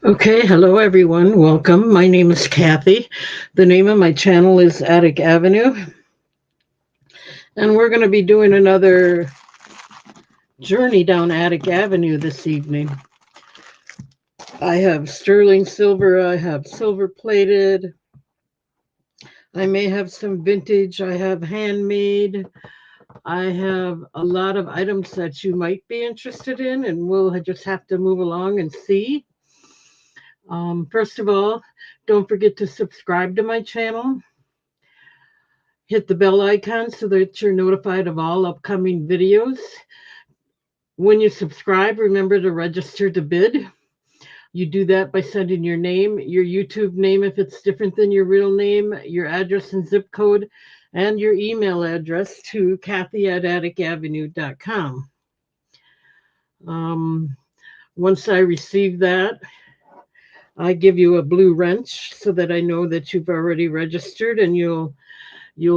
Okay, hello everyone. Welcome. My name is Kathy. The name of my channel is Attic Avenue, and we're going to be doing another journey down Attic Avenue this evening. I have sterling silver, I have silver plated, I may have some vintage, I have handmade, I have a lot of items that you might be interested in, and we'll just have to move along and see. First of all, don't forget to subscribe to my channel. Hit the bell icon so that you're notified of all upcoming videos. When you subscribe, remember to register to bid. You do that by sending your name, your YouTube name if it's different than your real name, your address and zip code, and your email address to Kathy@atticavenue.com. Um, Once I receive that, I give you a blue wrench so that I know that you've already registered, and you'll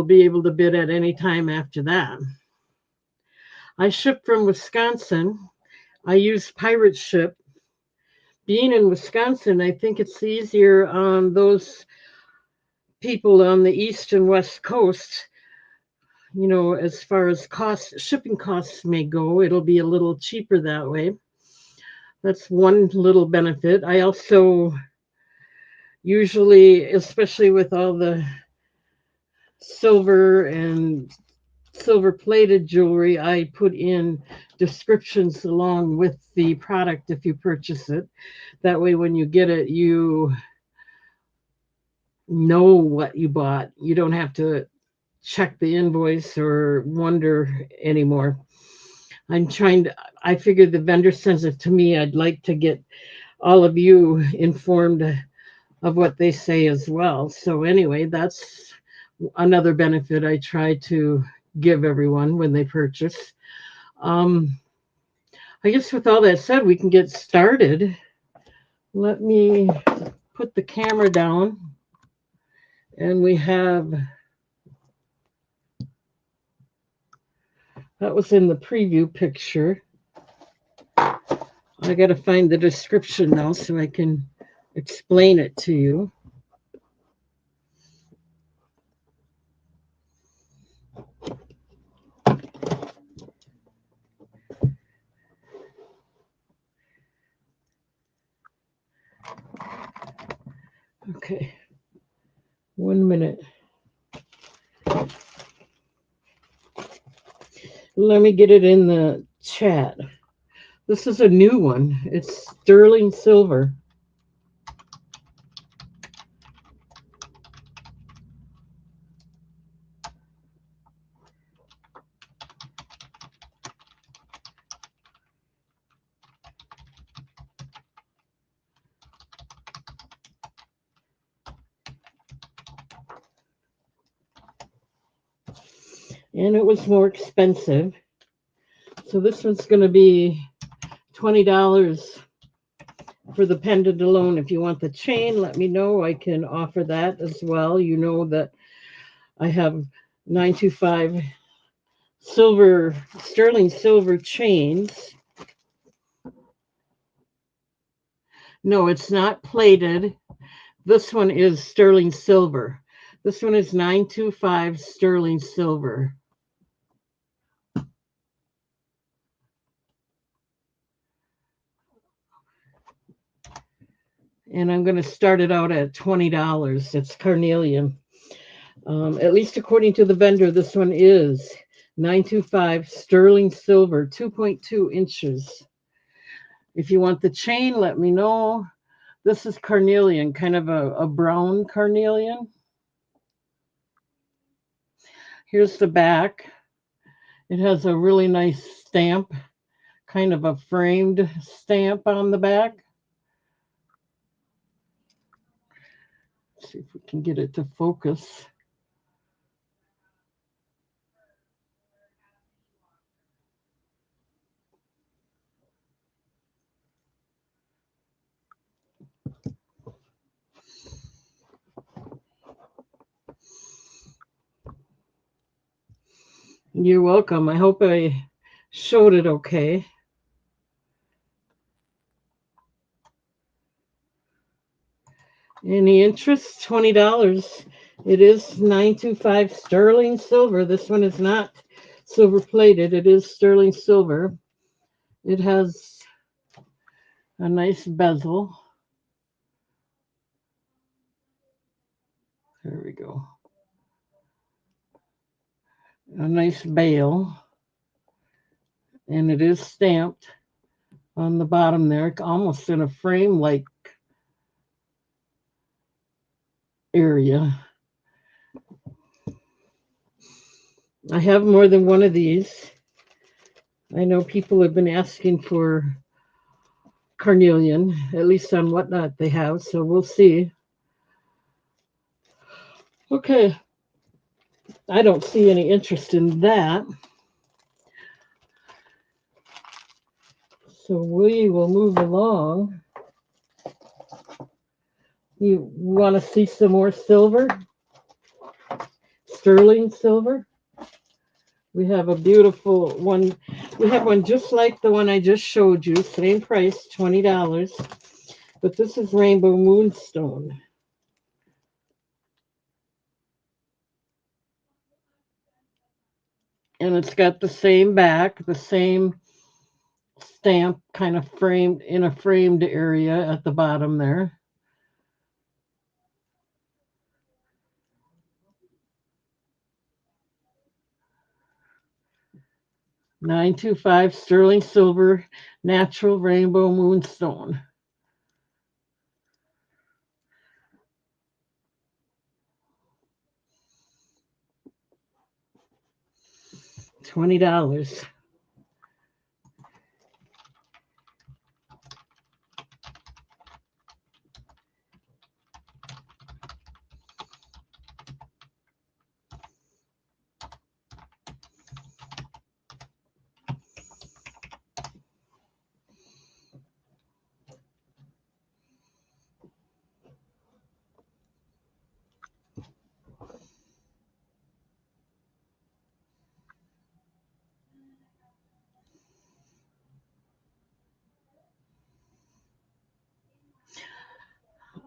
be able to bid at any time after that. I ship from Wisconsin. I use Pirate Ship. Being in Wisconsin, I think it's easier on those people on the east and west coast. As far as shipping costs may go, it'll be a little cheaper that way. That's one little benefit. I also usually, especially with all the silver and silver plated jewelry, I put in descriptions along with the product if you purchase it. That way, when you get it, you know what you bought. You don't have to check the invoice or wonder anymore. I figured the vendor sends it to me. I'd like to get all of you informed of what they say as well. So, anyway, that's another benefit I try to give everyone when they purchase. Um, I guess with all that said, we can get started. Let me put the camera down, and we have that was in the preview picture. I got to find the description now so I can explain it to you. Okay, 1 minute. Let me get it in the chat. This is a new one. It's sterling silver. And it was more expensive. So this one's going to be $20 for the pendant alone. If you want the chain, let me know. I can offer that as well. You know that I have 925 sterling silver chains. No, it's not plated. This one is sterling silver. This one is 925 sterling silver. And I'm going to start it out at $20. It's carnelian. At least according to the vendor, this one is 925 sterling silver, 2.2 inches. If you want the chain, let me know. This is carnelian, kind of a brown carnelian. Here's the back. It has a really nice stamp, kind of a framed stamp on the back. Let's see if we can get it to focus. You're welcome. I hope I showed it okay. Any interest? $20. It is 925 sterling silver. This one is not silver plated. It is sterling silver. It has a nice bezel. There we go. A nice bail. And it is stamped on the bottom there, almost in a frame like area. I have more than one of these. I know people have been asking for carnelian, at least on Whatnot they have, so we'll see. Okay, I don't see any interest in that. So we will move along. You want to see some more silver? Sterling silver? We have a beautiful one. We have one just like the one I just showed you. Same price, $20. But this is Rainbow Moonstone. And it's got the same back, the same stamp kind of framed in a framed area at the bottom there. $925 sterling silver natural rainbow moonstone. $20.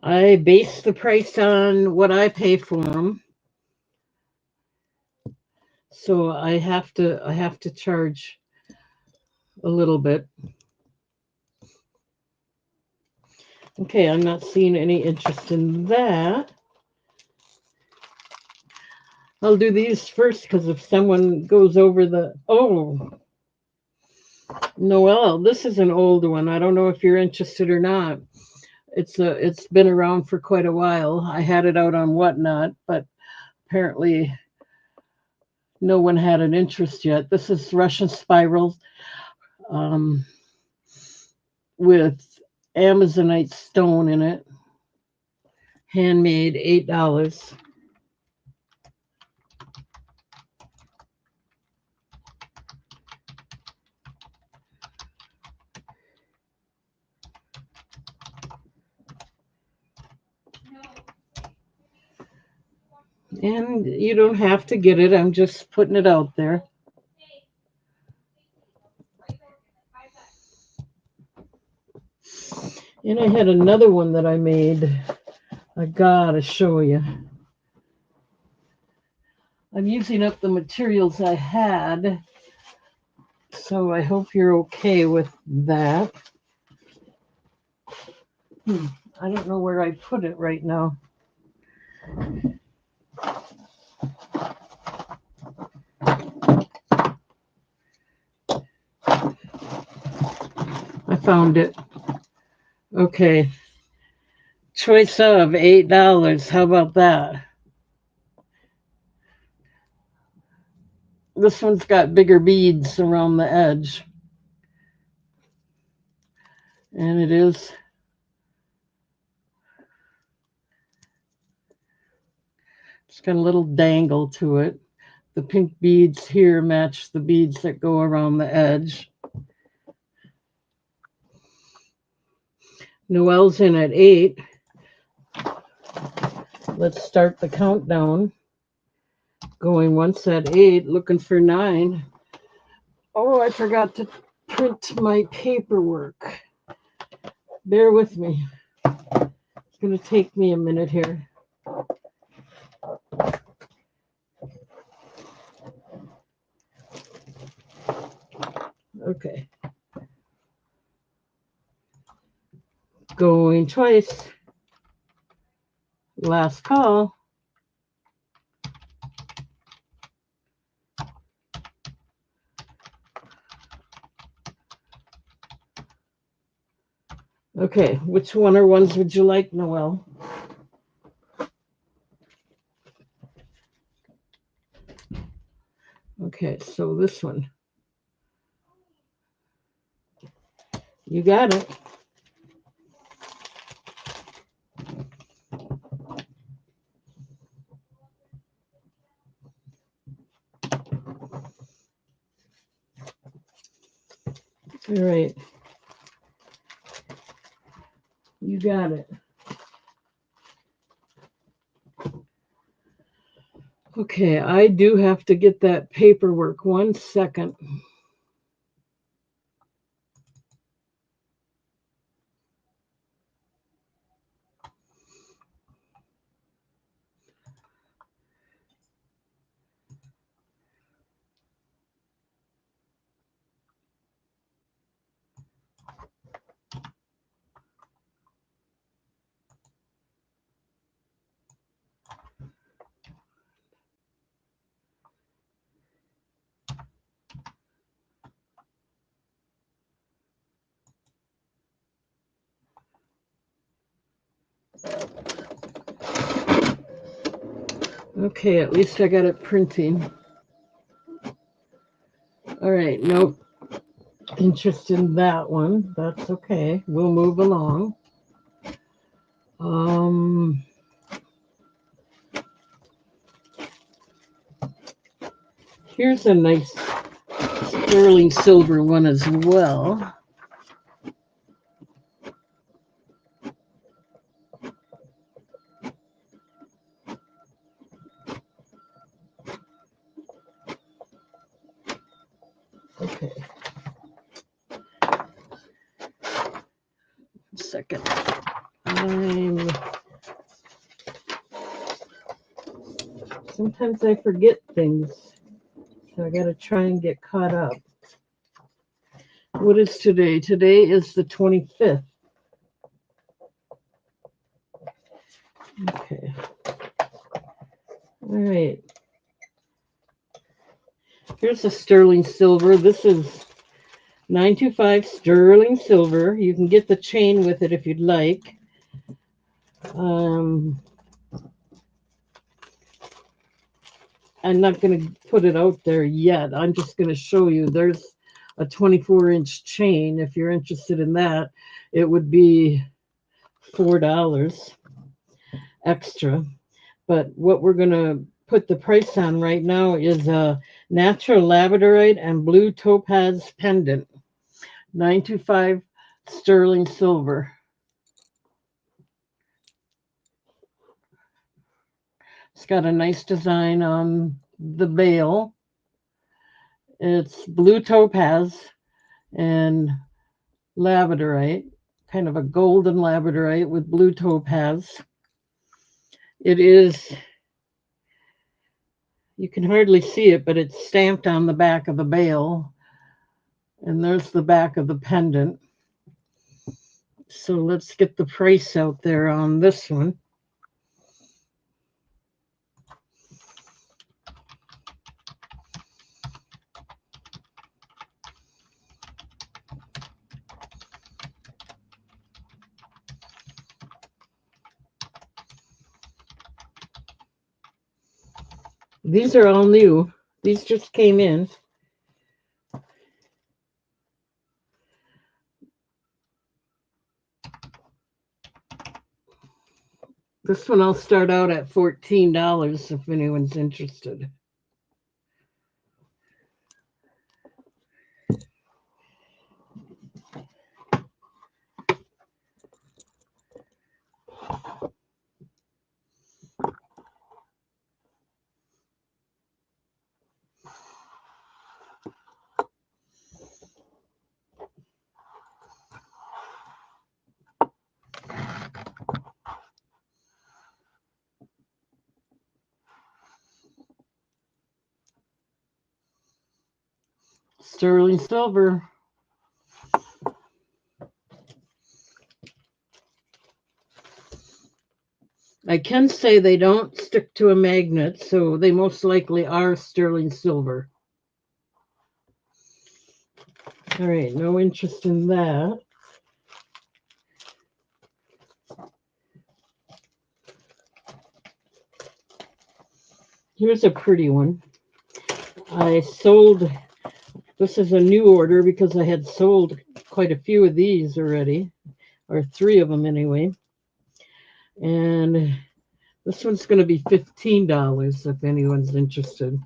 I base the price on what I pay for them. So I have to charge a little bit. Okay, I'm not seeing any interest in that. I'll do these first because if someone goes over Noel, this is an old one. I don't know if you're interested or not. It's been around for quite a while. I had it out on Whatnot, but apparently no one had an interest yet. This is Russian spiral um, with Amazonite stone in it. Handmade, $8. And you don't have to get it. I'm just putting it out there. And I had another one that I made. I gotta show you. I'm using up the materials I had, so I hope you're okay with that. I don't know where I put it right now. I found it. Okay. Choice of $8. How about that? This one's got bigger beads around the edge. And it's got a little dangle to it. The pink beads here match the beads that go around the edge. Noel's in at 8. Let's start the countdown. Going once at 8, looking for 9. Oh, I forgot to print my paperwork. Bear with me. going to take me a minute here. Okay. Going twice. Last call. Okay, which one or ones would you like, Noel? Okay, so this one. You got it. All right. You got it. Okay, I do have to get that paperwork. 1 second. Okay, at least I got it printing. All right, nope. Interest in that one. That's okay. We'll move along. Here's a nice sterling silver one as well. Okay. Second. Sometimes I forget things, so I got to try and get caught up. What is today? Today is the 25th. Okay. All right. Here's a sterling silver. This is 925 sterling silver. You can get the chain with it if you'd like. I'm not going to put it out there yet. I'm just going to show you. There's a 24-inch chain. If you're interested in that, it would be $4 extra. But what we're going to put the price on right now is a natural labradorite and blue topaz pendant. 925 sterling silver. It's got a nice design on the bail. It's blue topaz and labradorite, kind of a golden labradorite with blue topaz. It is, you can hardly see it, but it's stamped on the back of the bail. And there's the back of the pendant. So let's get the price out there on this one. These are all new. These just came in. This one I'll start out at $14 if anyone's interested. sterling silver. I can say they don't stick to a magnet, so they most likely are sterling silver. All right, no interest in that. Here's a pretty one. I sold, this is a new order because I had sold quite a few of these already, or 3 of them anyway. And this one's going to be $15 if anyone's interested.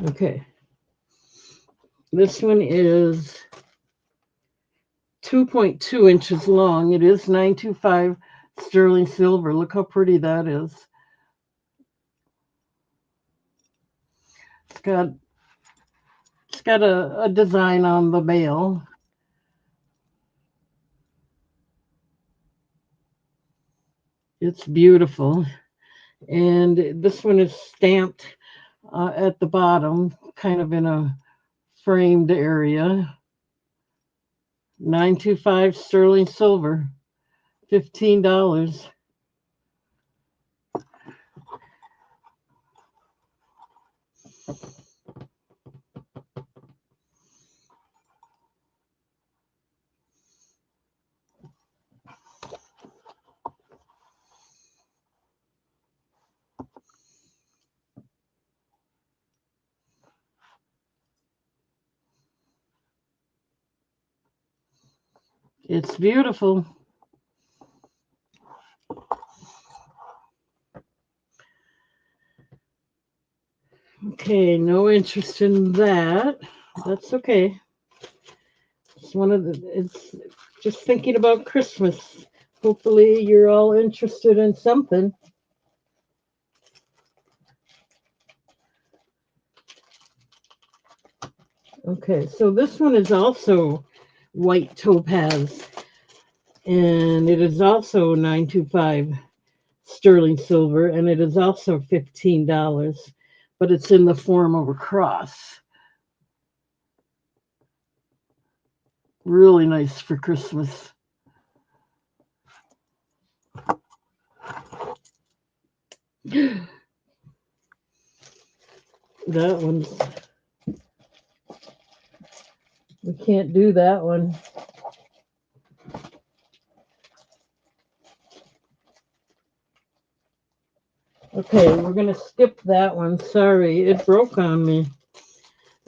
Okay. This one is 2.2 inches long. It is 925 sterling silver. Look how pretty that is. It's got a design on the bail. It's beautiful. And this one is stamped at the bottom, kind of in a framed area. 925 sterling silver, $15. It's beautiful. Okay, no interest in that. That's okay. It's just thinking about Christmas. Hopefully you're all interested in something. Okay, so this one is also white topaz, and it is also 925 sterling silver, and it is also $15, but it's in the form of a cross. Really nice for Christmas. That one's, we can't do that one. Okay, we're going to skip that one. Sorry, it broke on me.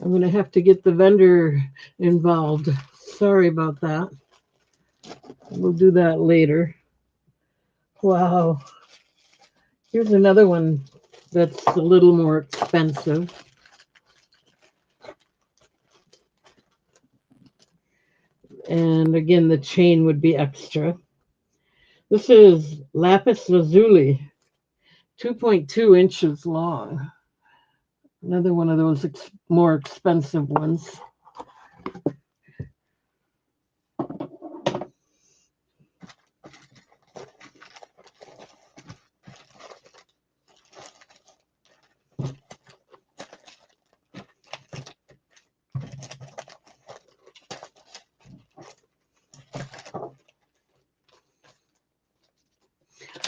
I'm going to have to get the vendor involved. Sorry about that. We'll do that later. Wow. Here's another one that's a little more expensive. And again, the chain would be extra. This is lapis lazuli, 2.2 inches long. Another one of those more expensive ones.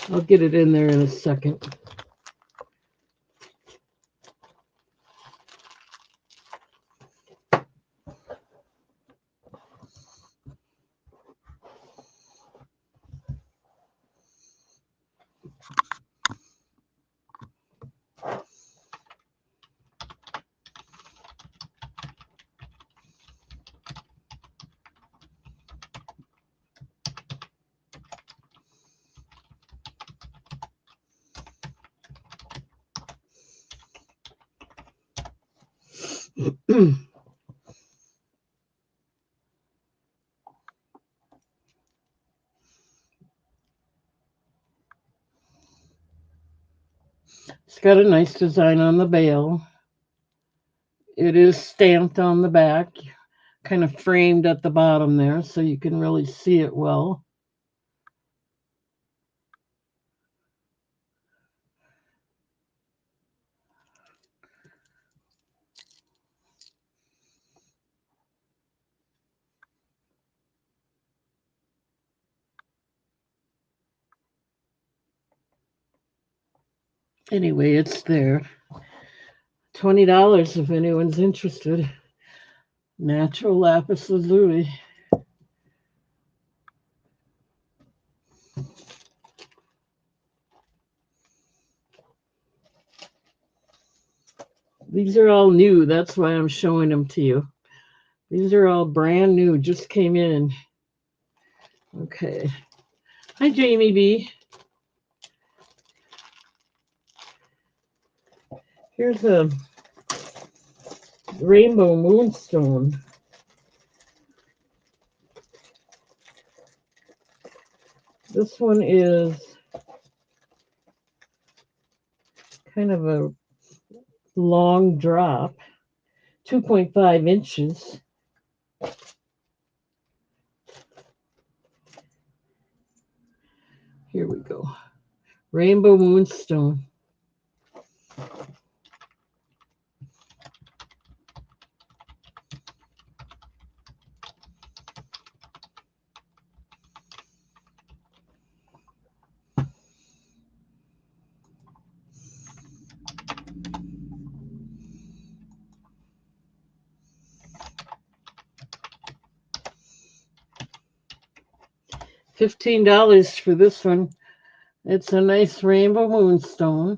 I'll get it in there in a second. got a nice design on the bail. It is stamped on the back, kind of framed at the bottom there so you can really see it well. Anyway, it's there. $20 if anyone's interested. Natural lapis lazuli. These are all new. That's why I'm showing them to you. These are all brand new, just came in. Okay. Hi, Jamie B. Here's a rainbow moonstone. This one is kind of a long drop, 2.5 inches. Here we go. Rainbow moonstone. $15 for this one. It's a nice rainbow moonstone.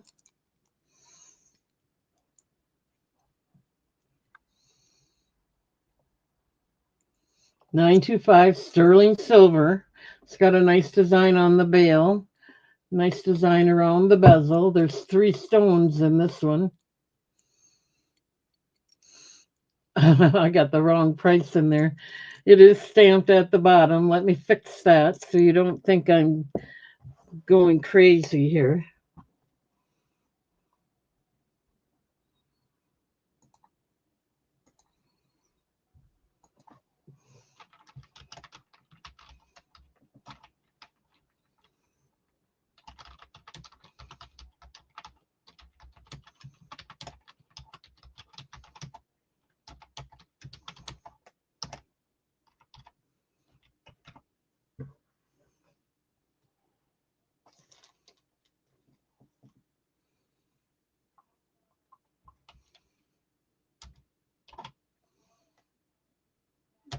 $925 sterling silver. It's got a nice design on the bail. Nice design around the bezel. There's 3 stones in this one. I got the wrong price in there. It is stamped at the bottom. Let me fix that so you don't think I'm going crazy here.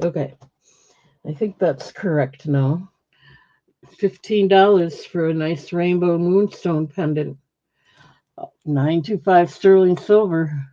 Okay, I think that's correct now. $15 for a nice rainbow moonstone pendant. $925 sterling silver.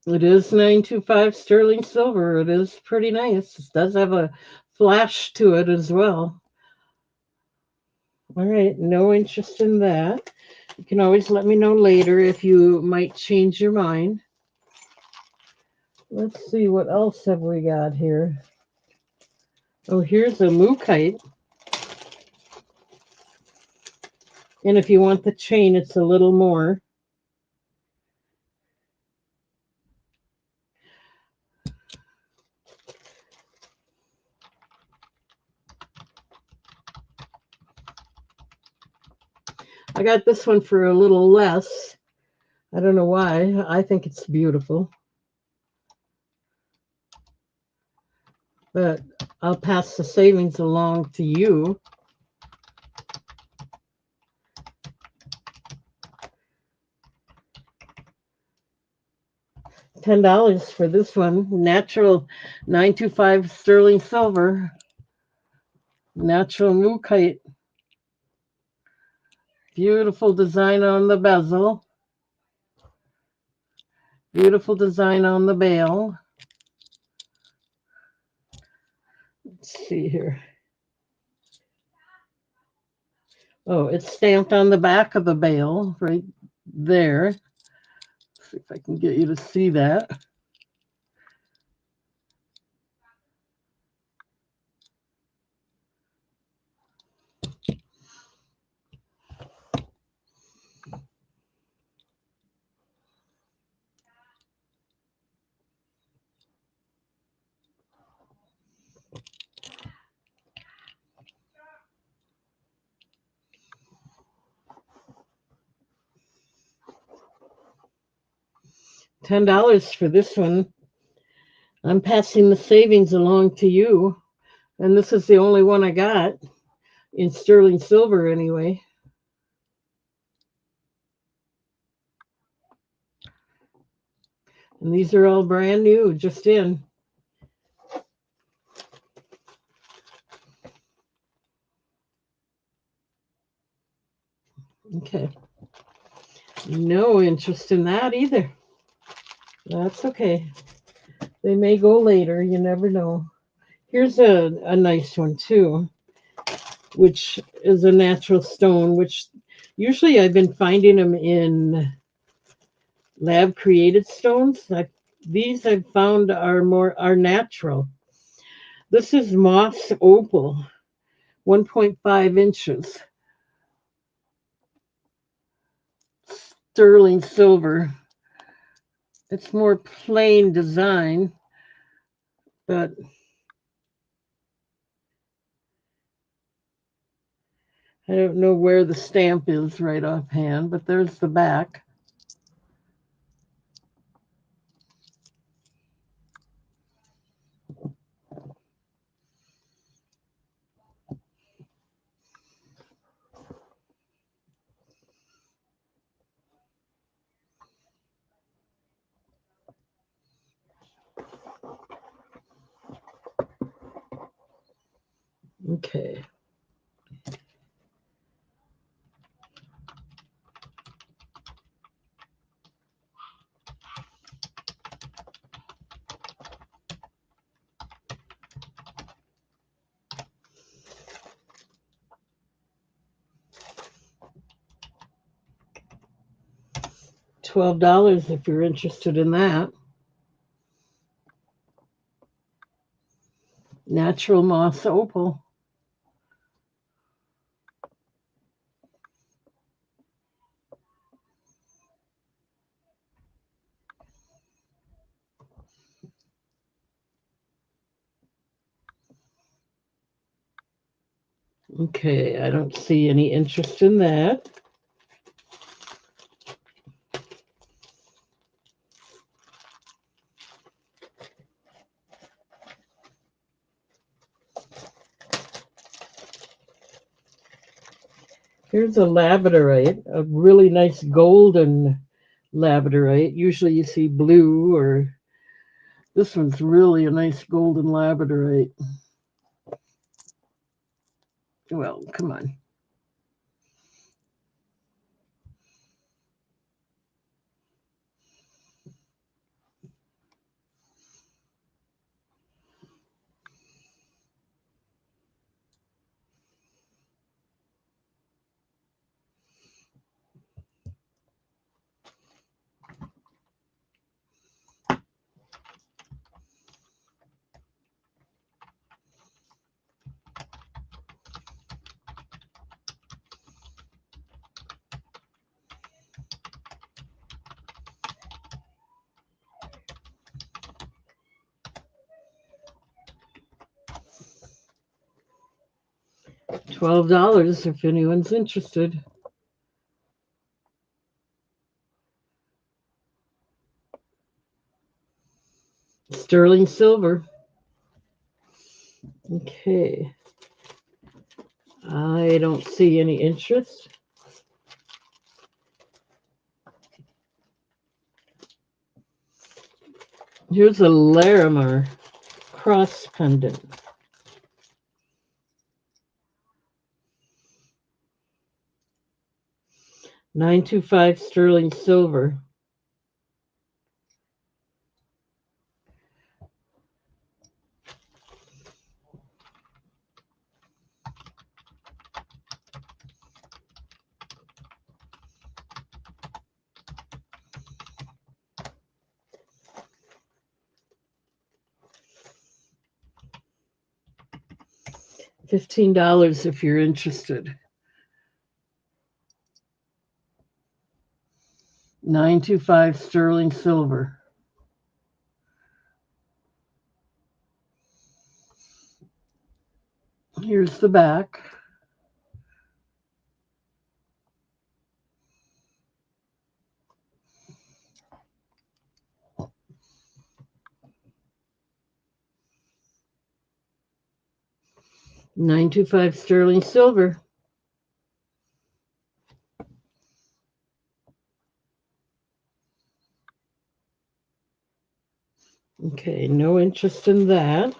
It is $925 sterling silver. It is pretty nice. It does have a flash to it as well. All right, no interest in that. You can always let me know later if you might change your mind. Let's see, what else have we got here? Oh, here's a mookaite. And if you want the chain, it's a little more. I got this one for a little less. I don't know why. I think it's beautiful. But I'll pass the savings along to you. $10 for this one. Natural 925 sterling silver. Natural mookaite. Beautiful design on the bezel. Beautiful design on the bail. Let's see here. Oh, it's stamped on the back of the bail right there. Let's see if I can get you to see that. $10 for this one. I'm passing the savings along to you. And this is the only one I got in sterling silver anyway. And these are all brand new, just in. Okay. No interest in that either. That's okay. They may go later. You never know. Here's a nice one too, which is a natural stone, which usually I've been finding them in lab created stones. These I've found are natural. This is moss opal, 1.5 inches, sterling silver. It's more plain design, but I don't know where the stamp is right offhand, but there's the back. Okay. $12 if you're interested in that. Natural moss opal. Okay, I don't see any interest in that. Here's a labradorite, a really nice golden labradorite. Usually you see blue, or this one's really a nice golden labradorite. Well, come on. $12 if anyone's interested. Sterling silver. Okay. I don't see any interest. Here's a Larimar cross pendant. 925 sterling silver. $15 if you're interested. 925 sterling silver. Here's the back. $925 sterling silver. Okay, no interest in that.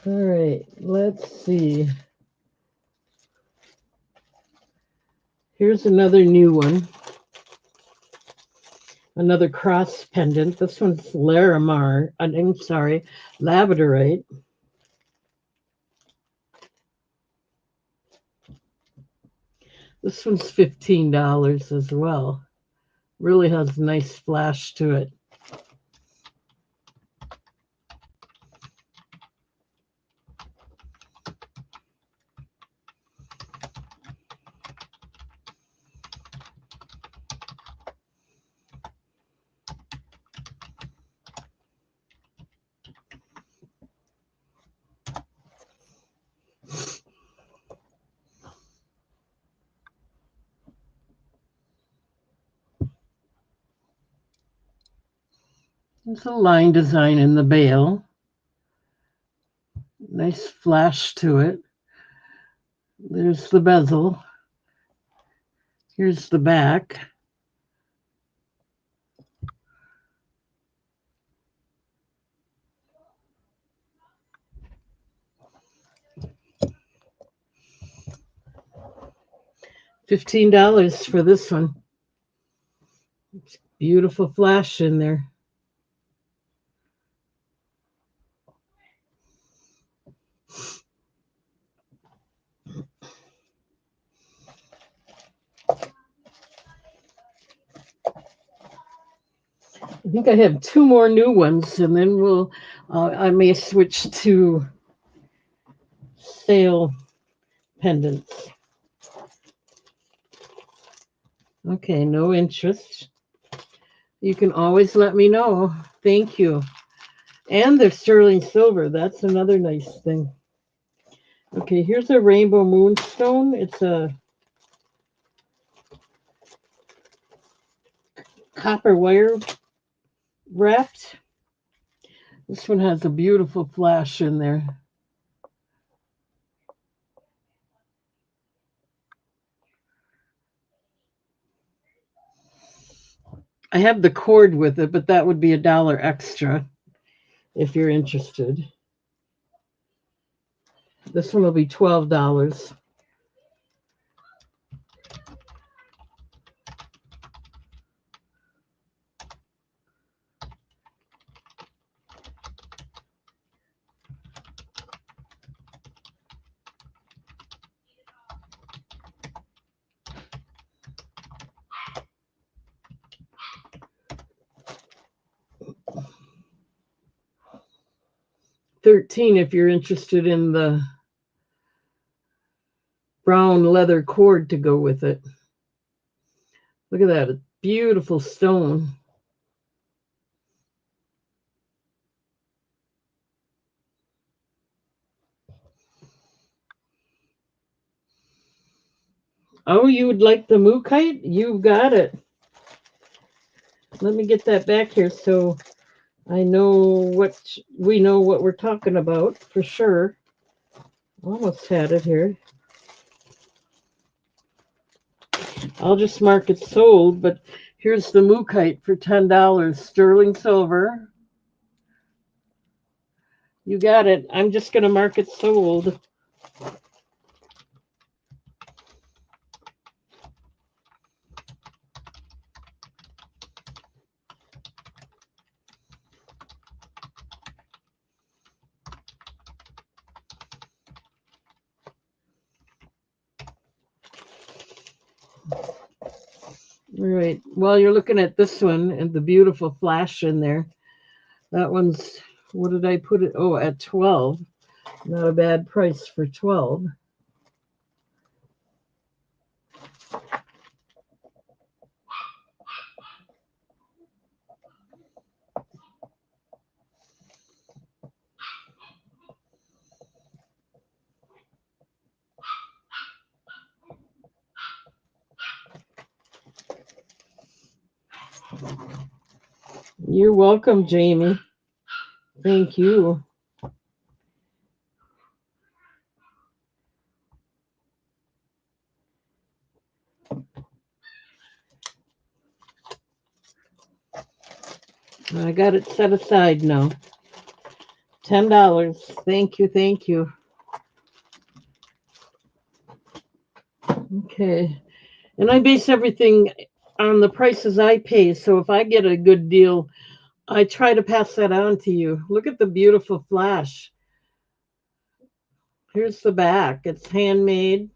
All right, let's see. Here's another new one. Another cross pendant. This one's Larimar. I'm sorry, labradorite. This one's $15 as well. Really has a nice flash to it. There's a line design in the bail. Nice flash to it. There's the bezel. Here's the back. $15 for this one. Beautiful flash in there. I think I have two more new ones, and then I may switch to sale pendants. Okay, no interest. You can always let me know. Thank you. And they're sterling silver. That's another nice thing. Okay, here's a rainbow moonstone. It's a copper wire wrapped. This one has a beautiful flash in there. I have the cord with it, but that would be $1 extra if you're interested. This one will be $12. $13 if you're interested in the brown leather cord to go with it. Look at that, a beautiful stone. Oh, you would like the mookaite? You've got it. Let me get that back here so I know we know what we're talking about for sure. Almost had it here. I'll just mark it sold, but here's the Mookite for $10. Sterling silver. You got it. I'm just going to mark it sold. All right. While you're looking at this one and the beautiful flash in there, that one's, what did I put it? Oh, at 12. Not a bad price for 12. You're welcome, Jamie. Thank you. I got it set aside now. $10. Thank you. Thank you. Okay. And I base everything on the prices I pay. So if I get a good deal, I try to pass that on to you. Look at the beautiful flash. Here's the back. It's handmade,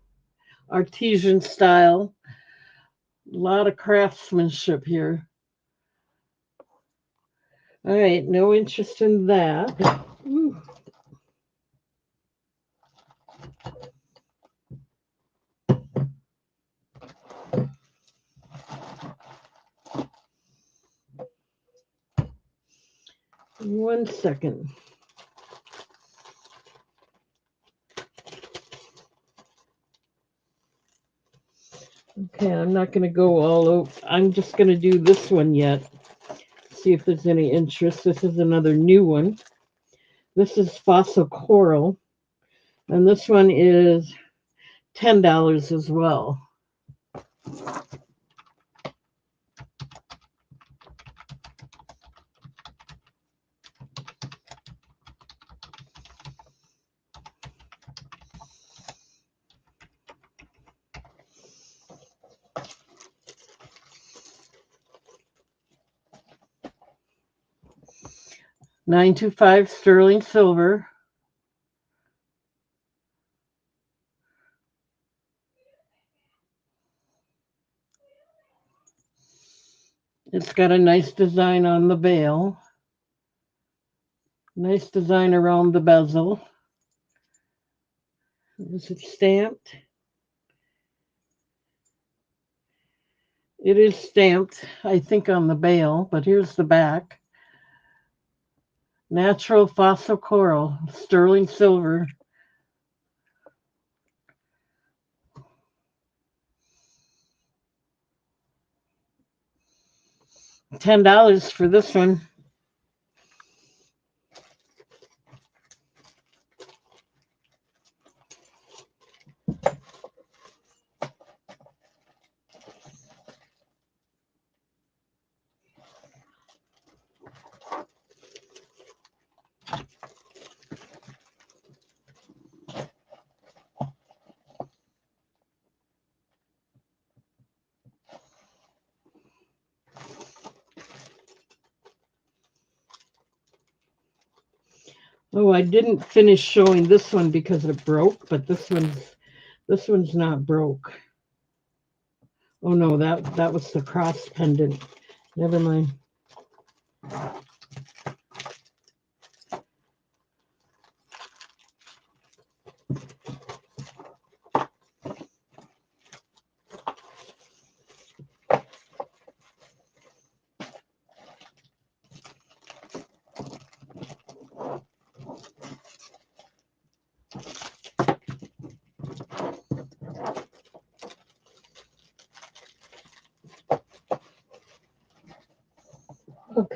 artesian style. A lot of craftsmanship here. All right, no interest in that. Ooh. One second. Okay, I'm not going to go all over. I'm just going to do this one yet. See if there's any interest. This is another new one. This is Fossil Coral. And this one is $10 as well. $925 sterling silver. It's got a nice design on the bail. Nice design around the bezel. Is it stamped? It is stamped, I think, on the bail, but here's the back. Natural fossil coral, sterling silver. $10 for this one. Oh, I didn't finish showing this one because it broke, but this one's not broke. Oh no, that was the cross pendant. Never mind.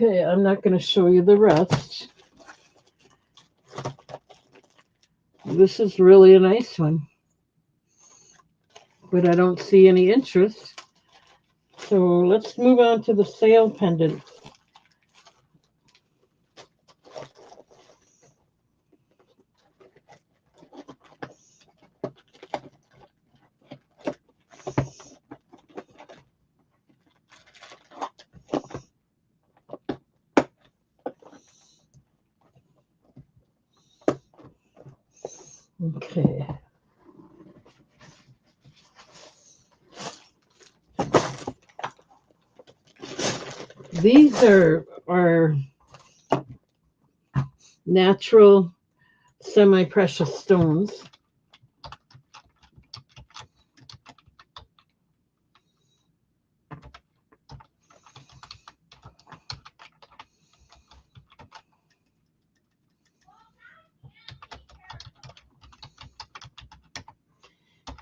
Okay, I'm not going to show you the rest. This is really a nice one, but I don't see any interest. So let's move on to the sale pendant. Okay. These are natural semi-precious stones.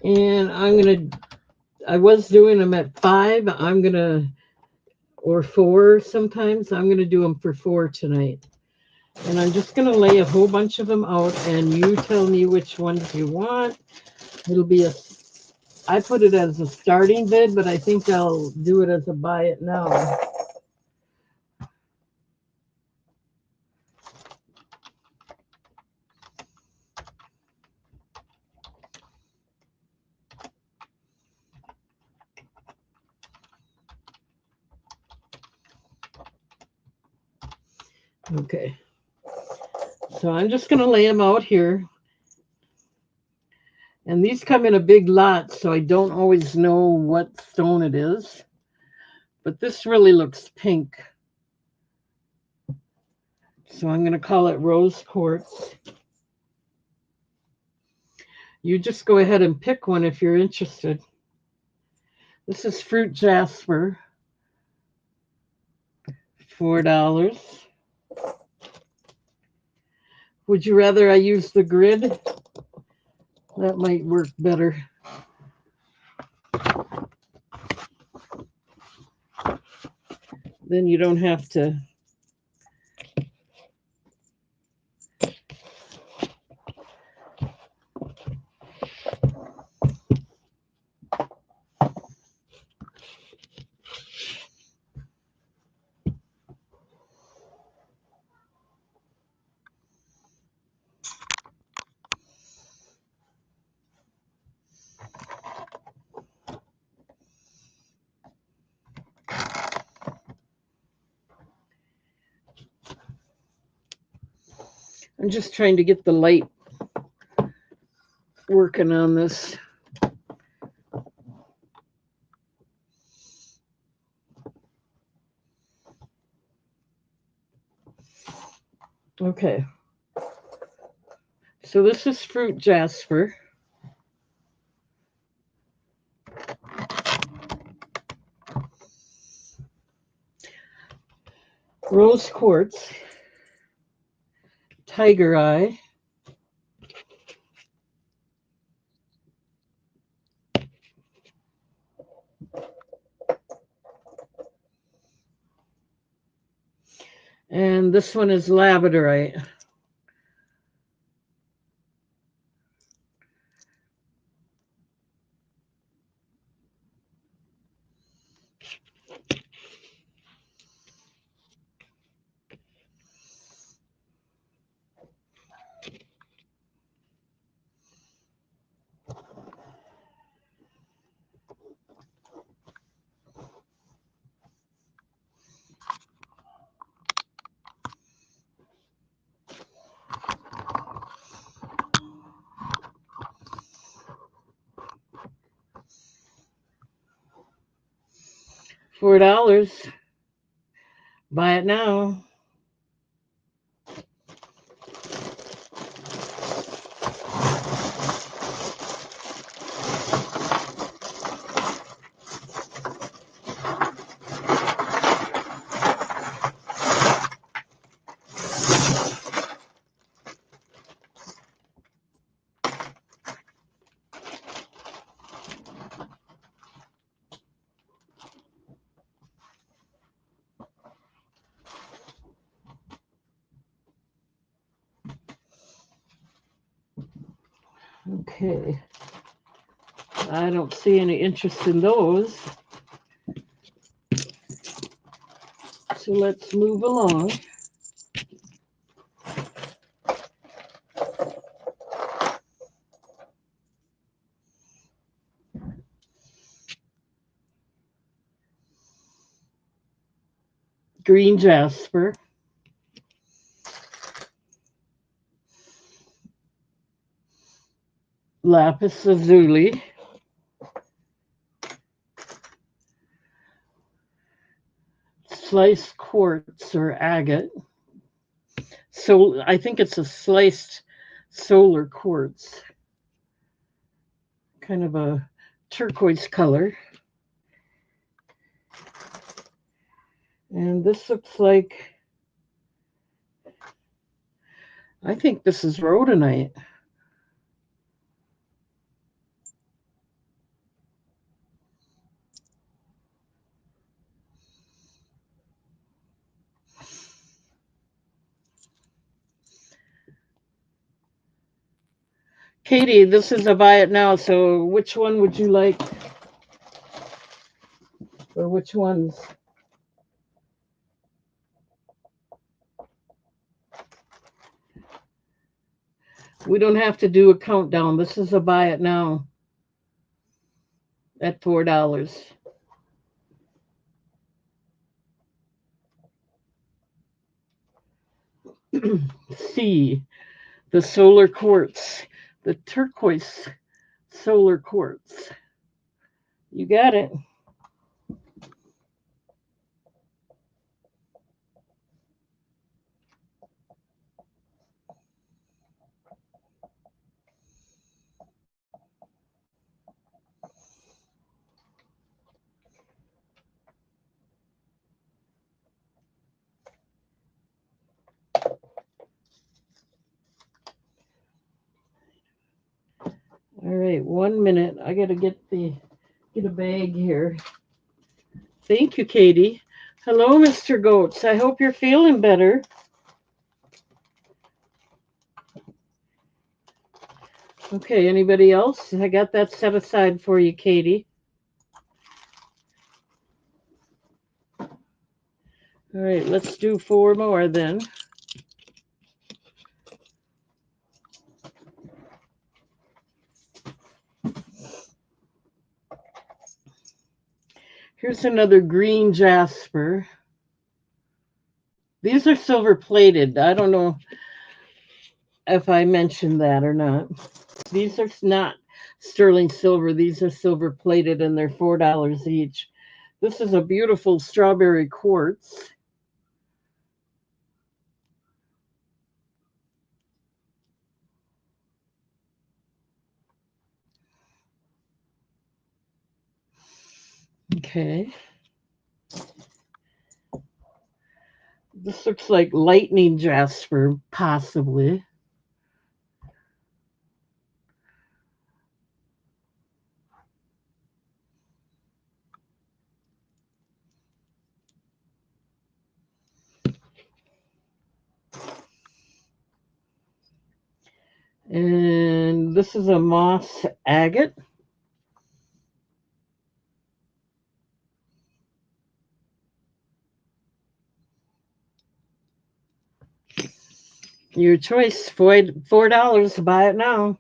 And I was doing them at 5. Or 4 sometimes. I'm gonna do them for 4 tonight. And I'm just gonna lay a whole bunch of them out, and you tell me which ones you want. It'll be I put it as a starting bid, but I think I'll do it as a buy it now. Okay. So I'm just going to lay them out here. And these come in a big lot, so I don't always know what stone it is. But this really looks pink. So I'm going to call it rose quartz. You just go ahead and pick one if you're interested. This is fruit jasper, $4. Would you rather I use the grid? That might work better. Then you don't have to. I'm just trying to get the light working on this. Okay. So this is fruit jasper. Rose quartz. Tiger eye. And this one is labradorite. $4. Buy it now. Okay. I don't see any interest in those. So let's move along. Green jasper. Lapis lazuli. Sliced quartz or agate. So I think it's a sliced solar quartz. Kind of a turquoise color. And this looks like, I think this is rhodonite. Katie, this is a buy it now, so which one would you like? Or which ones? We don't have to do a countdown. This is a buy it now at $4. C, the solar quartz, the turquoise solar quartz. You got it. All right, 1 minute. I gotta get a bag here. Thank you, Katie. Hello, Mr. Goats. I hope you're feeling better. Okay, anybody else? I got that set aside for you, Katie. All right, let's do 4 more then. Here's another green jasper. These are silver plated. I don't know if I mentioned that or not. These are not sterling silver. These are silver plated and they're $4 each. This is a beautiful strawberry quartz. Okay. This looks like lightning jasper, possibly. And this is a moss agate. Your choice, $4. Buy it now.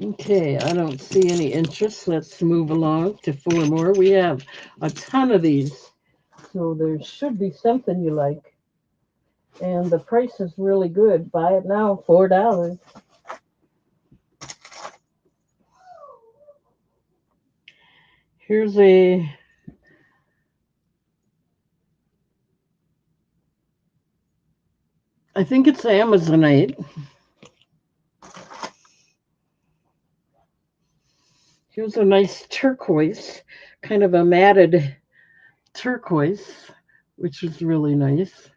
Okay, I don't see any interest. Let's move along to 4 more. We have a ton of these, so there should be something you like. And the price is really good. Buy it now, $4. Here's I think it's Amazonite. Here's a nice turquoise, kind of a matted turquoise, which is really nice.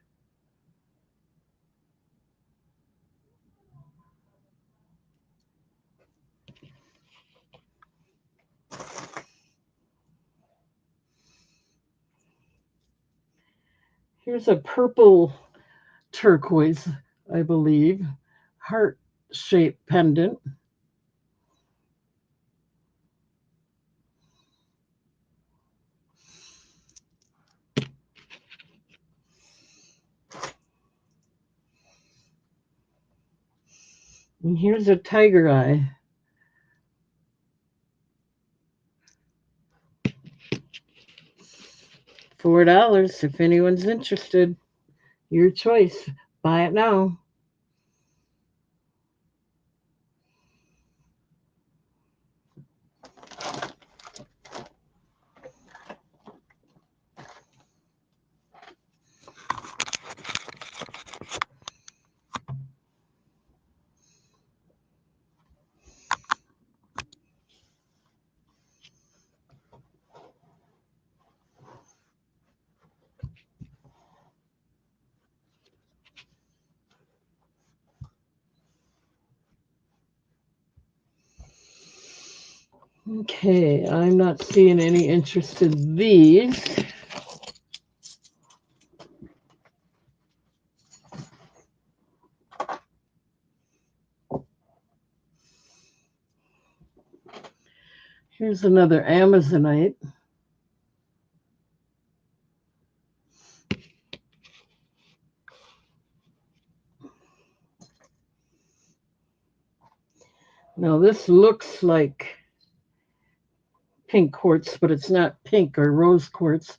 Here's a purple turquoise, I believe, heart-shaped pendant. And here's a tiger eye. $4 if anyone's interested. Your choice. Buy it now. Okay, I'm not seeing any interest in these. Here's another Amazonite. Now this looks like pink quartz, but it's not pink or rose quartz.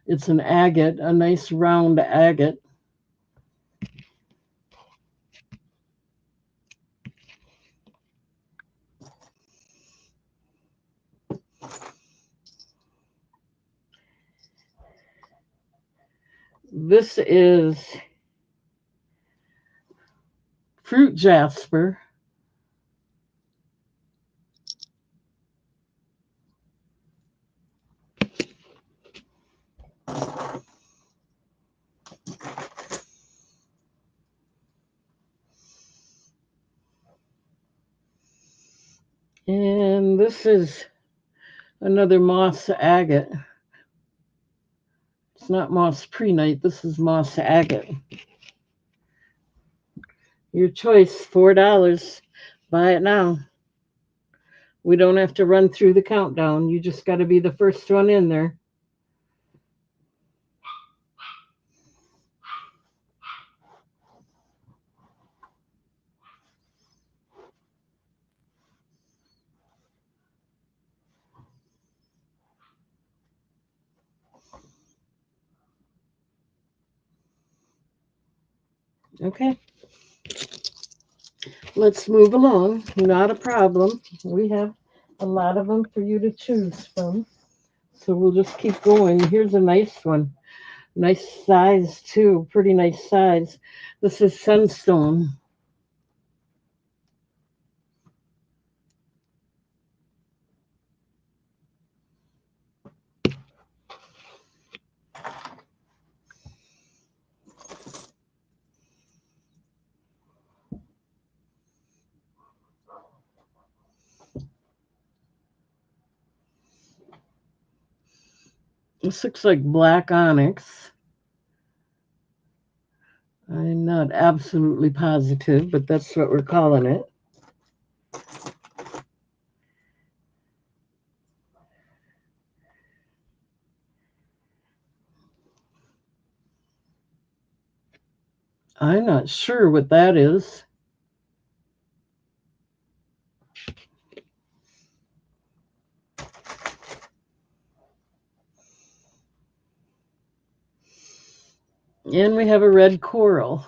It's an agate, a nice round agate. This is fruit jasper. And this is another moss agate. It's not moss prehnite. This is moss agate. Your choice, $4. Buy it now. We don't have to run through the countdown. You just got to be the first one in there. Okay. Let's move along. Not a problem. We have a lot of them for you to choose from. So we'll just keep going. Here's a nice one. Nice size, too. Pretty nice size. This is sunstone. This looks like black onyx. I'm not absolutely positive, but that's what we're calling it. I'm not sure what that is. And we have a red coral.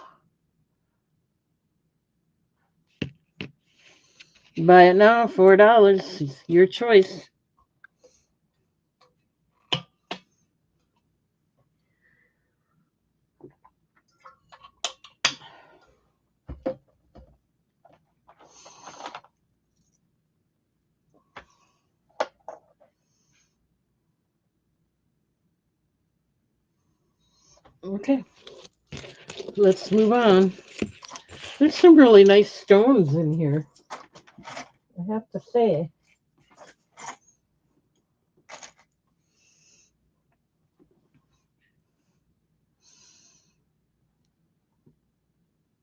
Buy it now, $4. Your choice. Okay, let's move on. There's some really nice stones in here, I have to say.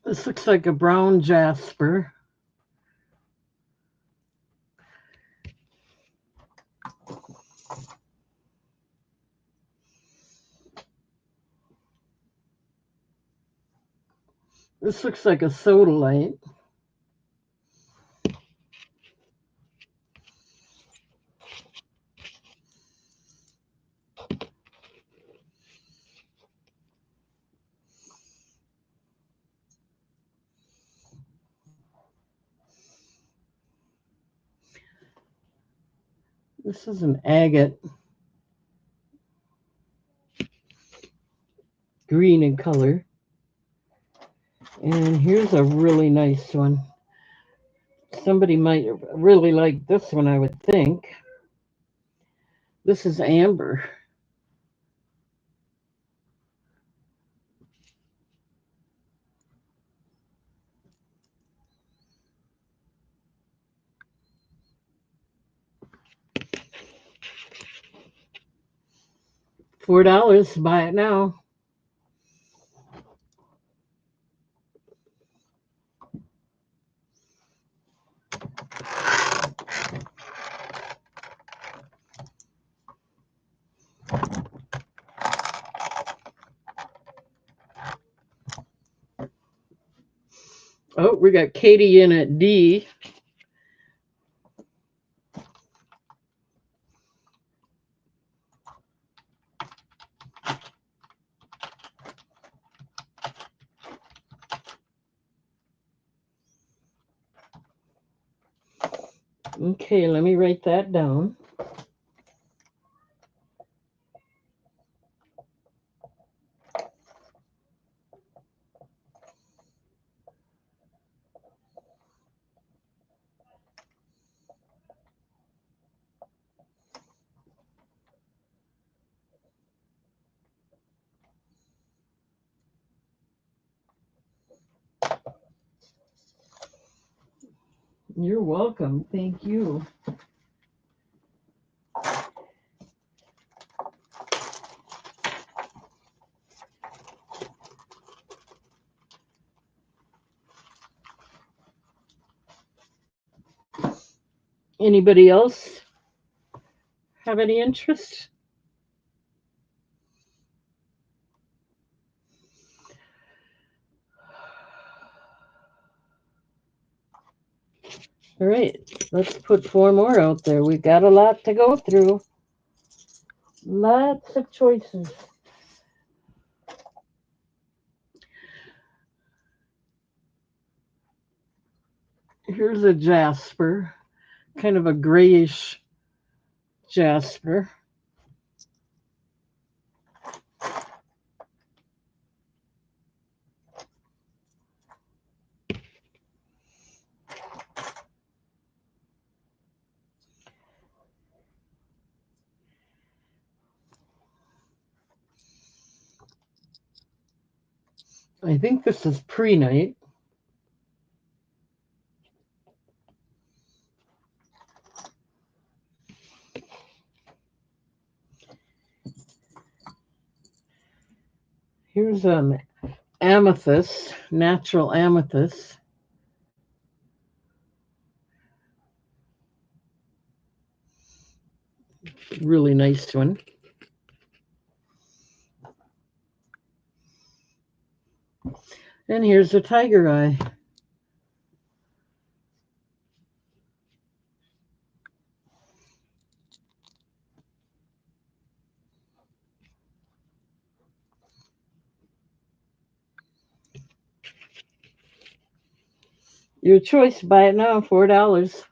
This looks like a brown jasper. This looks like a sodalite. This is an agate, green in color. And here's a really nice one. Somebody might really like this one, I would think. This is amber. $4. Buy it now. Oh, we got Katie in at D. Okay, let me write that down. You're welcome. Thank you. Anybody else have any interest? All right, let's put 4 more out there. We've got a lot to go through. Lots of choices. Here's a jasper, kind of a grayish jasper. I think this is prehnite. Here's an amethyst, natural amethyst. Really nice one. And here's a tiger eye. Your choice. Buy it now, $4.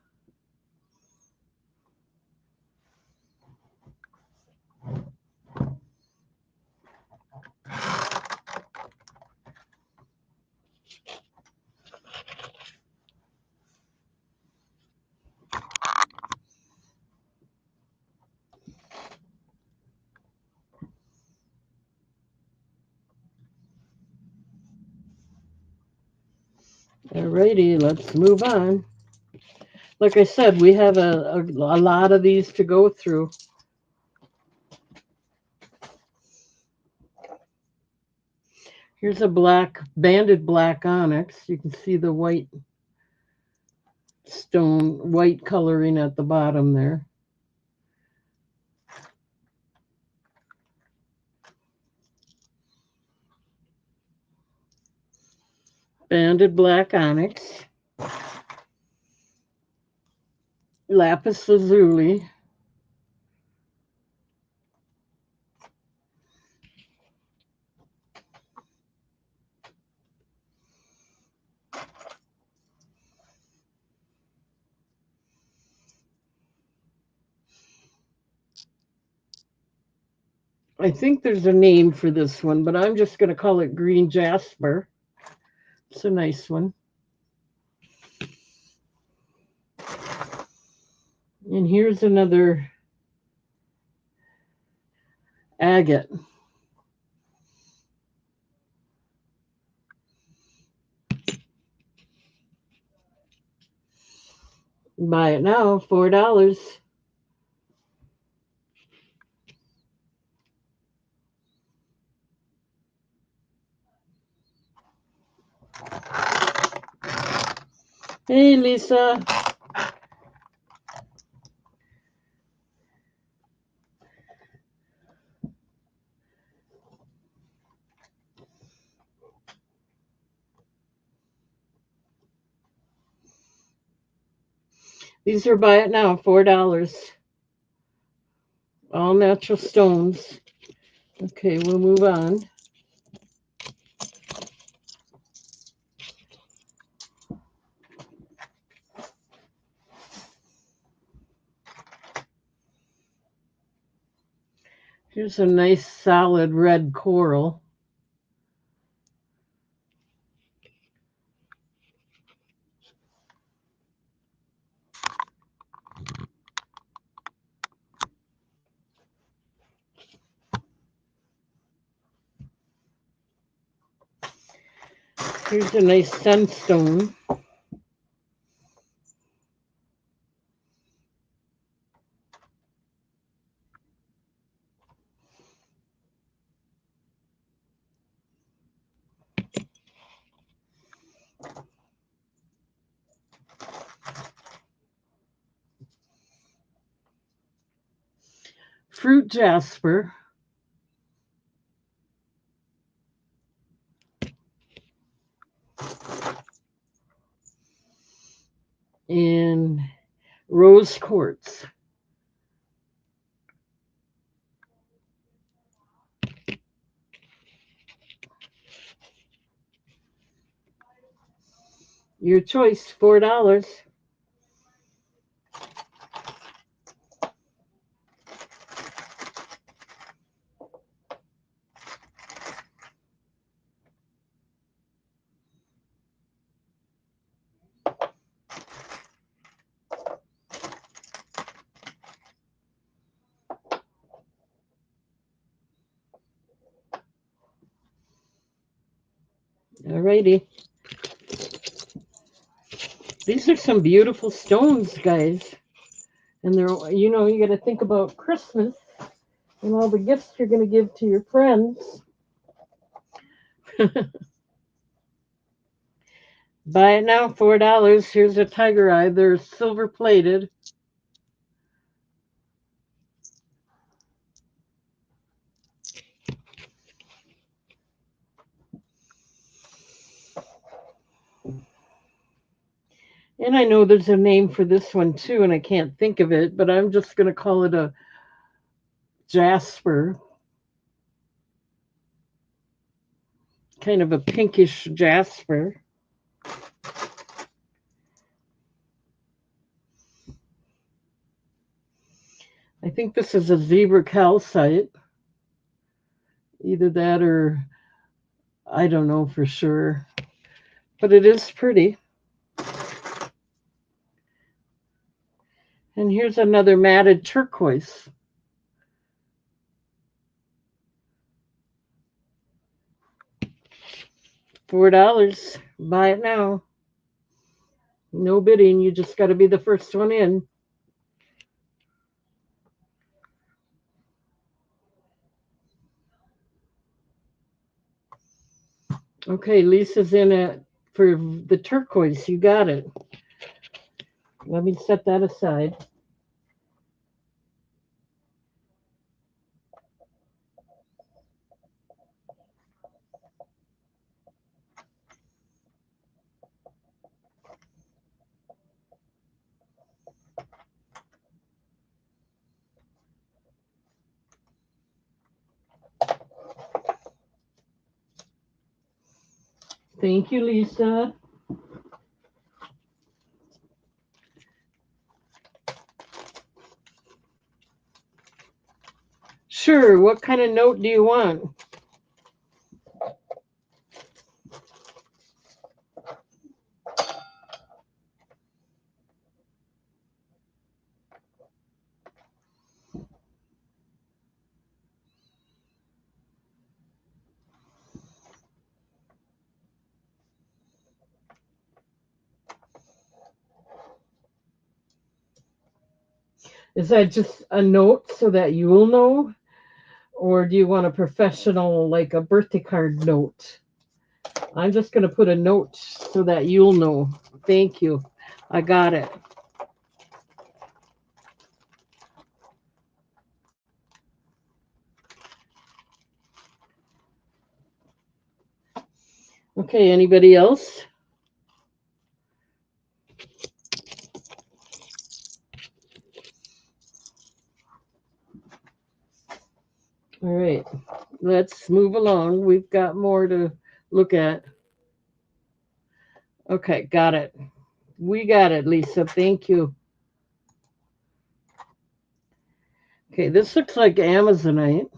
Alrighty, let's move on. Like I said, we have a lot of these to go through. Here's a banded black onyx. You can see the white stone, white coloring at the bottom there. Banded black onyx. Lapis lazuli. I think there's a name for this one, but I'm just going to call it green jasper. It's a nice one. And here's another agate. Buy it now, $4. Hey, Lisa. These are buy it now, $4. All natural stones. Okay, we'll move on. Here's a nice solid red coral. Here's a nice sunstone. Fruit jasper. And rose quartz. Your choice, $4. Alrighty. These are some beautiful stones, guys. And they're, you got to think about Christmas and all the gifts you're going to give to your friends. Buy it now, $4. Here's a tiger eye. They're silver plated. And I know there's a name for this one too, and I can't think of it, but I'm just going to call it a jasper. Kind of a pinkish jasper. I think this is a zebra calcite. Either that or I don't know for sure. But it is pretty. And here's another matted turquoise. $4. Buy it now. No bidding. You just got to be the first one in. Okay, Lisa's in it for the turquoise. You got it. Let me set that aside. Thank you, Lisa. Sure. What kind of note do you want? Is that just a note so that you'll know? Or do you want a professional, like a birthday card note? I'm just going to put a note so that you'll know. Thank you. I got it. Okay, anybody else? All right, let's move along. We've got more to look at. Okay, got it. We got it, Lisa. Thank you. Okay, this looks like Amazonite.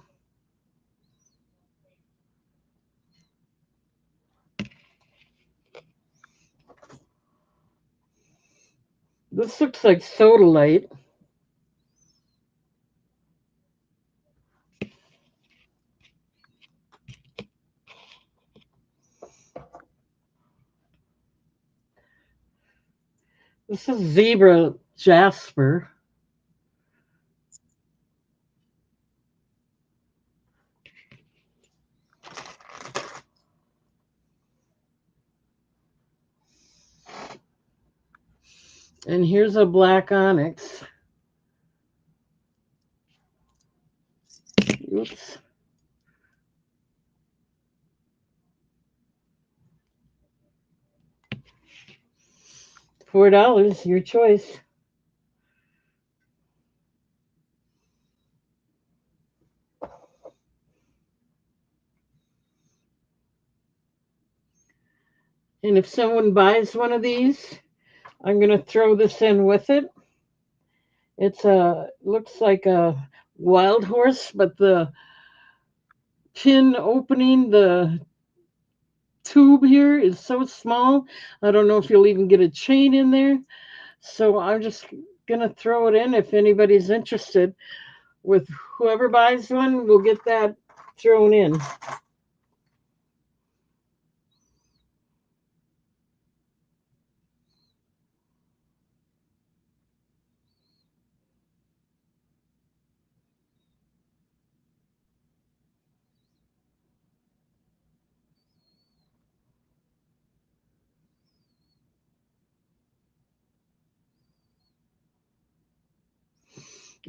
This looks like sodalite. This is zebra jasper. And here's a black onyx. Oops. $4, your choice. And if someone buys one of these, I'm going to throw this in with it. It's a looks like a wild horse, but the pin opening, the tube here is so small. I don't know if you'll even get a chain in there. So I'm just going to throw it in if anybody's interested. With whoever buys one, we'll get that thrown in.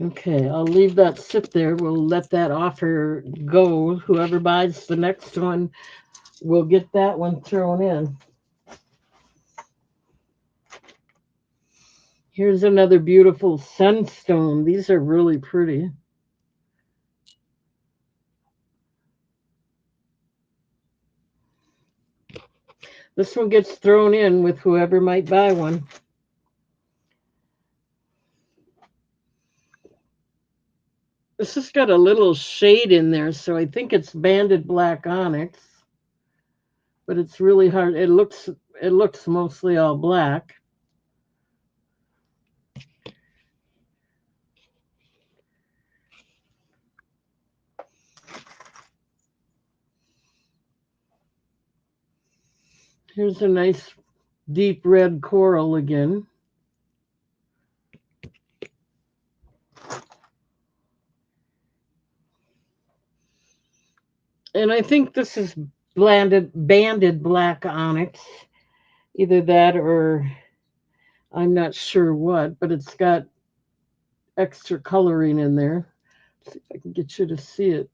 Okay, I'll leave that sit there. We'll let that offer go. Whoever buys the next one will get that one thrown in. Here's another beautiful sunstone. These are really pretty. This one gets thrown in with whoever might buy one. This has got a little shade in there, so I think it's banded black onyx, but it's really hard. It looks mostly all black. Here's a nice deep red coral again. And I think this is banded black onyx. Either that or I'm not sure what, but it's got extra coloring in there. Let's see if I can get you to see it.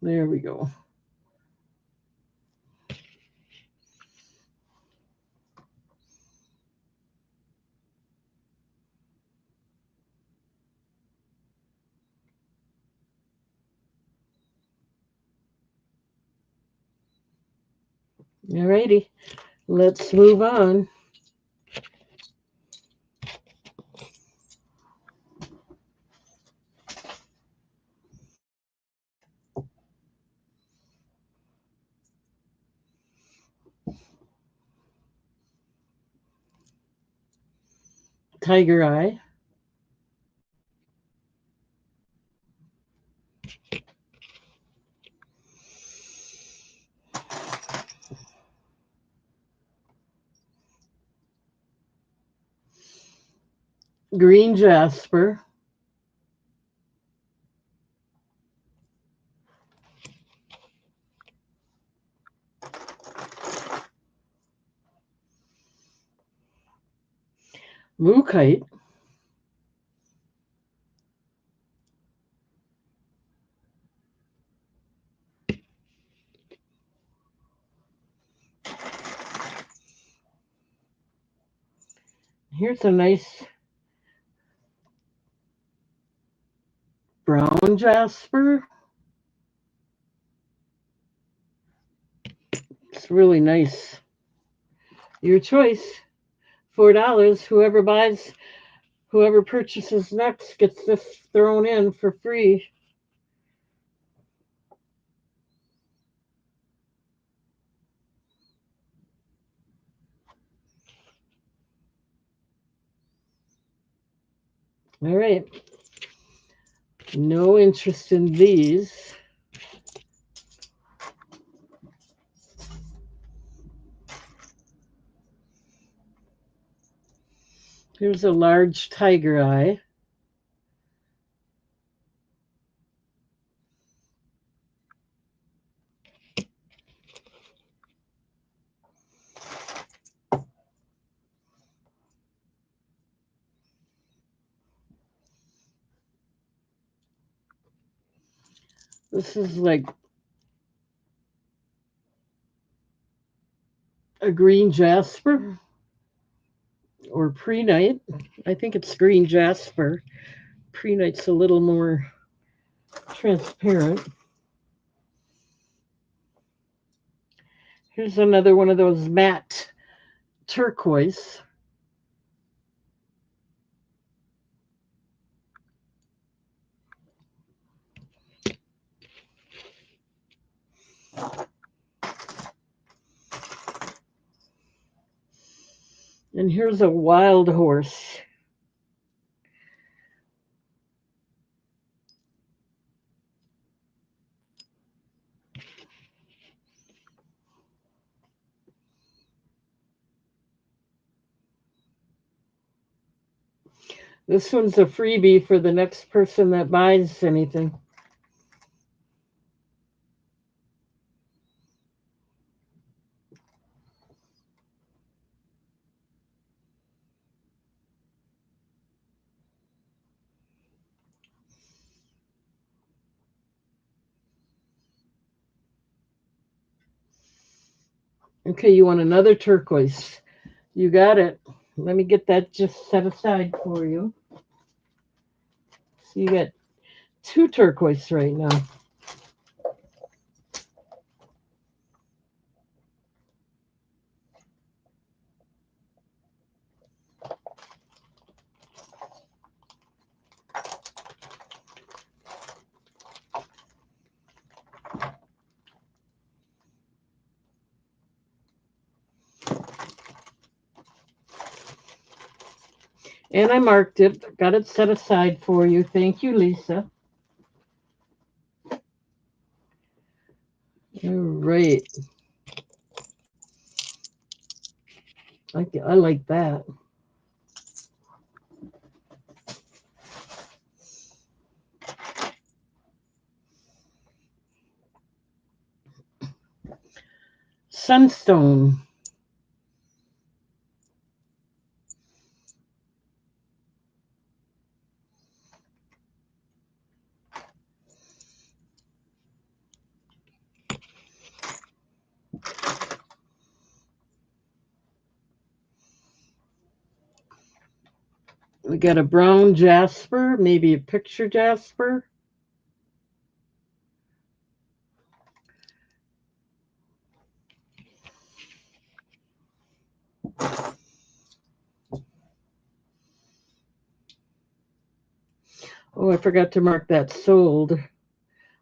There we go. Alrighty, let's move on. Tiger eye. Green jasper. Mookaite. Here's a nice brown jasper. It's really nice. Your choice. $4. Whoever purchases next gets this thrown in for free. All right. No interest in these. Here's a large tiger eye. This is like a green jasper or prehnite. I think it's green jasper. Prehnite's a little more transparent. Here's another one of those matte turquoise. And here's a wild horse. This one's a freebie for the next person that buys anything. Okay, you want another turquoise. You got it. Let me get that just set aside for you. So you got two turquoise right now. And I marked it, got it set aside for you. Thank you, Lisa. All right. I like that. Sunstone. We got a brown jasper, maybe a picture jasper. Oh, I forgot to mark that sold. Well,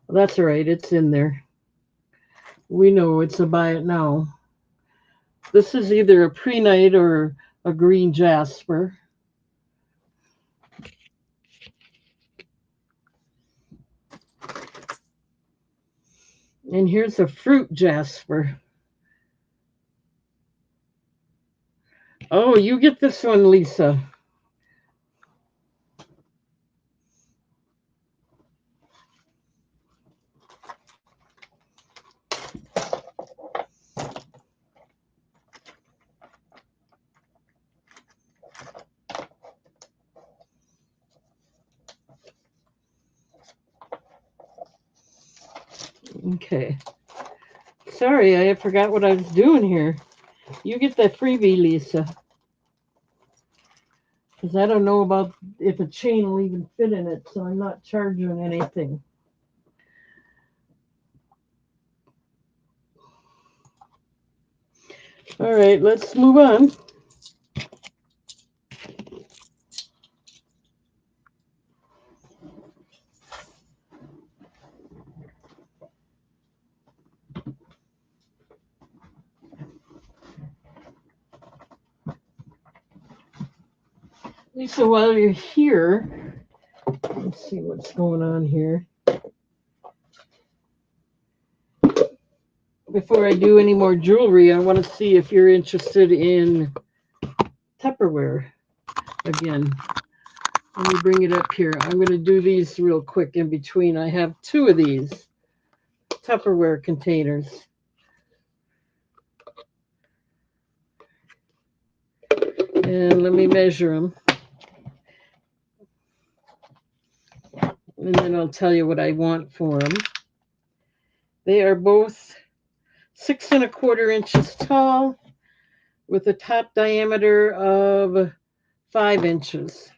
that's all right. It's in there. We know it's a buy it now. This is either a pre-night or a green jasper. And here's a fruit jasper. Oh, you get this one, Lisa. Okay. Sorry, I forgot what I was doing here. You get that freebie, Lisa. Because I don't know about if a chain will even fit in it, so I'm not charging anything. All right, let's move on. Lisa, while you're here, let's see what's going on here. Before I do any more jewelry, I want to see if you're interested in Tupperware again. Let me bring it up here. I'm going to do these real quick in between. I have two of these Tupperware containers. And let me measure them. And then I'll tell you what I want for them. They are both 6¼ inches tall with a top diameter of 5 inches.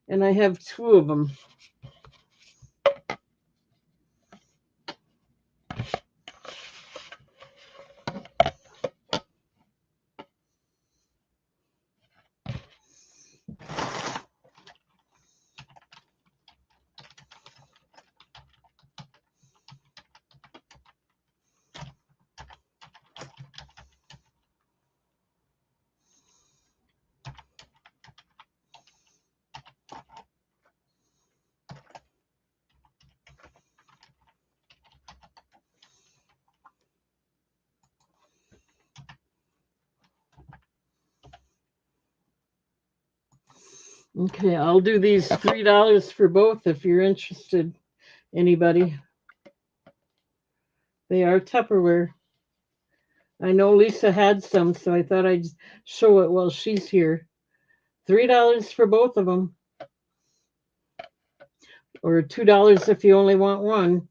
And I have two of them. Okay, I'll do these $3 for both if you're interested. Anybody? They are Tupperware. I know Lisa had some, so I thought I'd show it while she's here. $3 for both of them, or $2 if you only want one.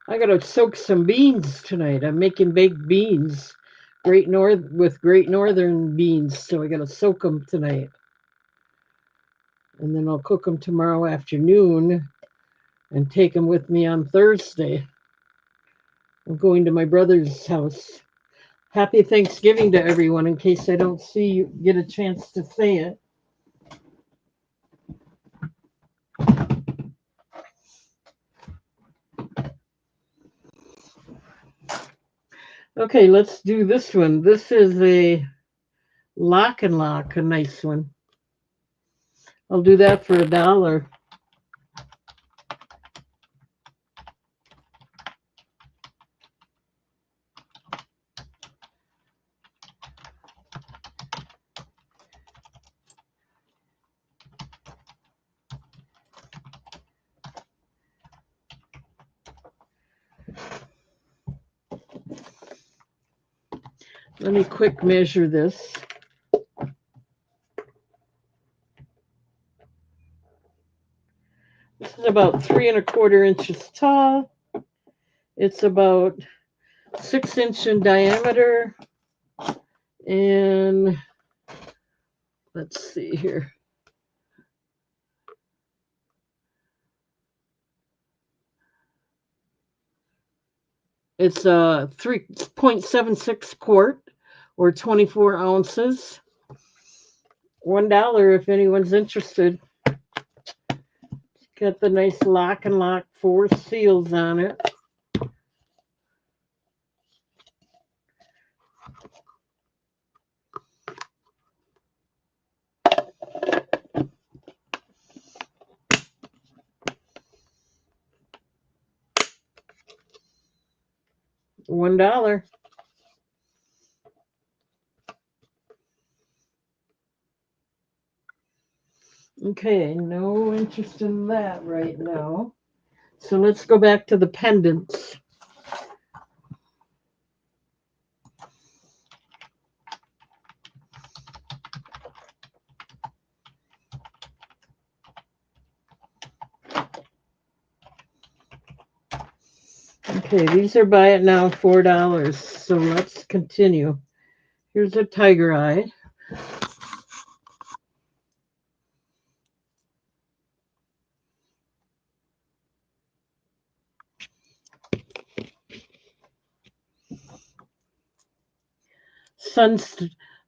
I gotta soak some beans tonight. I'm making baked beans, Great Northern beans. So I gotta soak them tonight, and then I'll cook them tomorrow afternoon and take them with me on Thursday. I'm going to my brother's house. Happy Thanksgiving to everyone. In case I don't see you, get a chance to say it. Okay, let's do this one. This is a lock and lock, a nice one. I'll do that for $1. Let me quick measure this. This is about 3¼ inches tall. It's about 6 inch in diameter. And let's see here. It's a 3.76 quart or 24 ounces. $1 if anyone's interested. Got the nice lock and lock 4 seals on it. $1. Okay, no interest in that right now. So let's go back to the pendants. Okay, these are buy it now $4. So let's continue. Here's a tiger eye.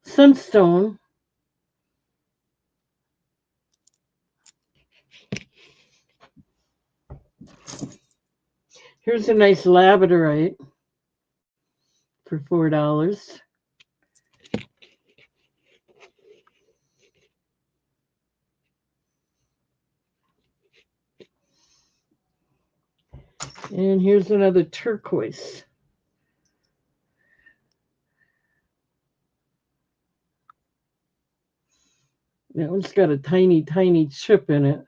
Sunstone. Here's a nice labradorite for $4. And here's another turquoise. That one's got a tiny, tiny chip in it.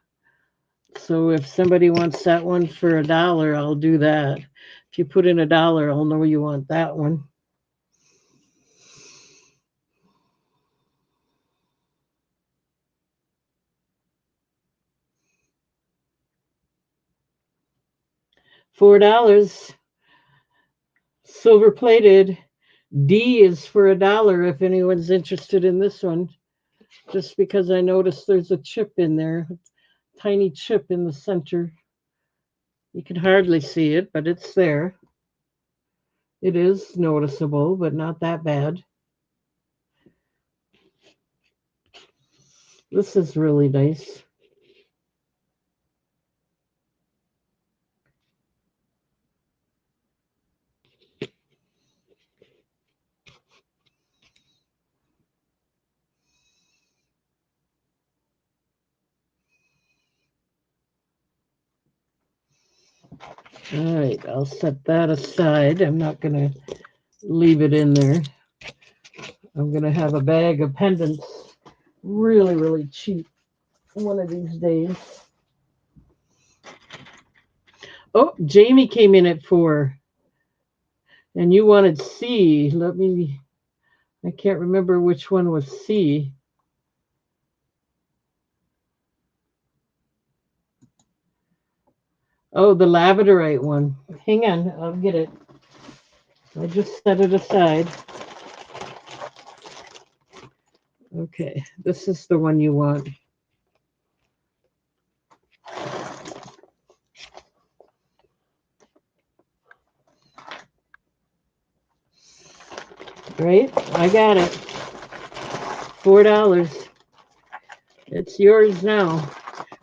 So if somebody wants that one for $1, I'll do that. If you put in $1, I'll know you want that one. $4. Silver plated. D is for $1 if anyone's interested in this one. Just because I noticed there's a chip in there, tiny chip in the center. You can hardly see it, but it's there. It is noticeable, but not that bad. This is really nice. All right, I'll set that aside. I'm not going to leave it in there. I'm going to have a bag of pendants really, really cheap one of these days. Oh, Jamie came in at 4. And you wanted C. I can't remember which one was C. Oh, the labradorite one. Hang on, I'll get it. I just set it aside. Okay, this is the one you want. Right? I got it. $4. It's yours now.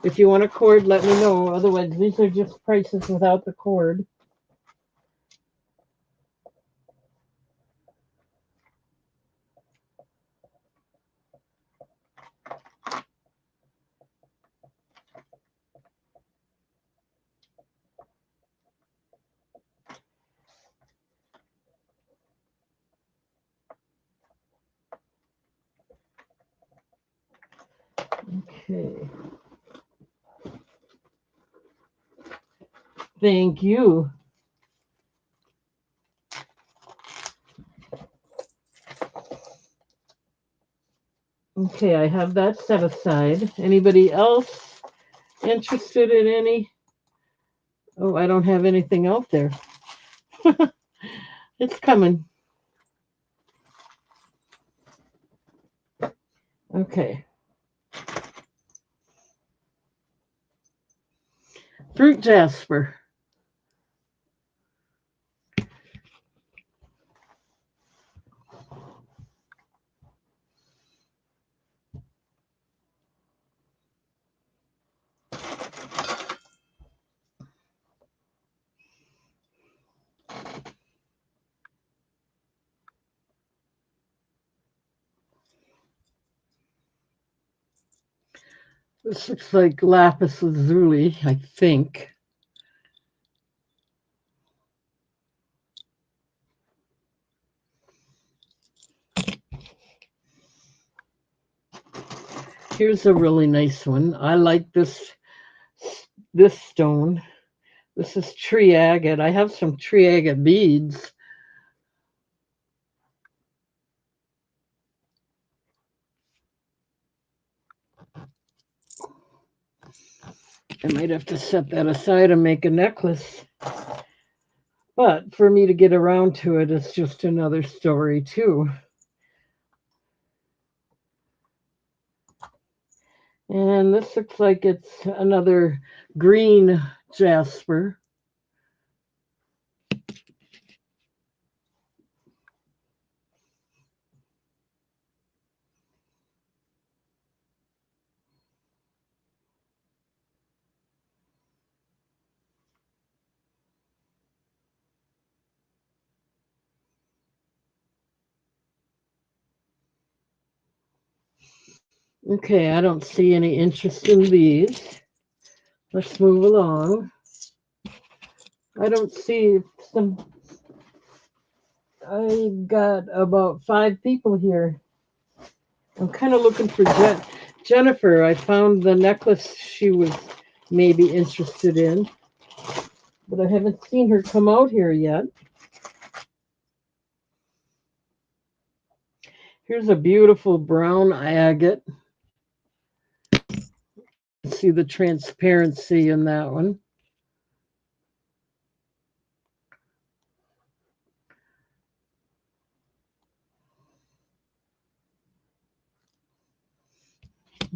If you want a cord, let me know. Otherwise, these are just prices without the cord. Okay. Thank you. Okay, I have that set aside. Anybody else interested in any? Oh, I don't have anything out there. It's coming. Okay. Fruit jasper. This looks like lapis lazuli, I think. Here's a really nice one. I like this stone. This is tree agate. I have some tree agate beads. I might have to set that aside and make a necklace. But for me to get around to it, it's just another story, too. And this looks like it's another green jasper. Okay, I don't see any interest in these. Let's move along. I don't see some. I got about 5 people here. I'm kind of looking for Jennifer. I found the necklace she was maybe interested in, but I haven't seen her come out here yet. Here's a beautiful brown agate. See the transparency in that one.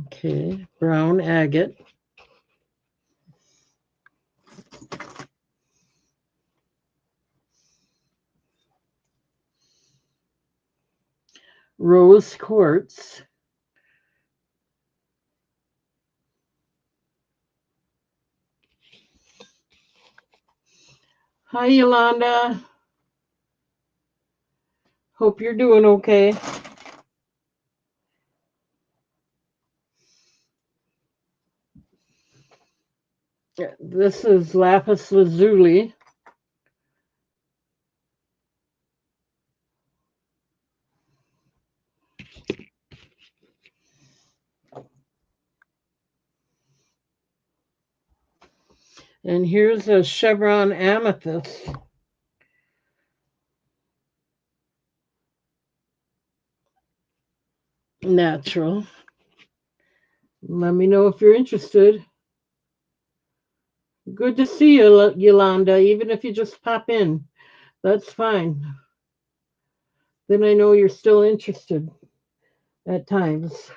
Okay, brown agate. Rose quartz. Hi, Yolanda. Hope you're doing okay. This is lapis lazuli. And here's a chevron amethyst. Natural. Let me know if you're interested. Good to see you, Yolanda, even if you just pop in. That's fine. Then I know you're still interested at times.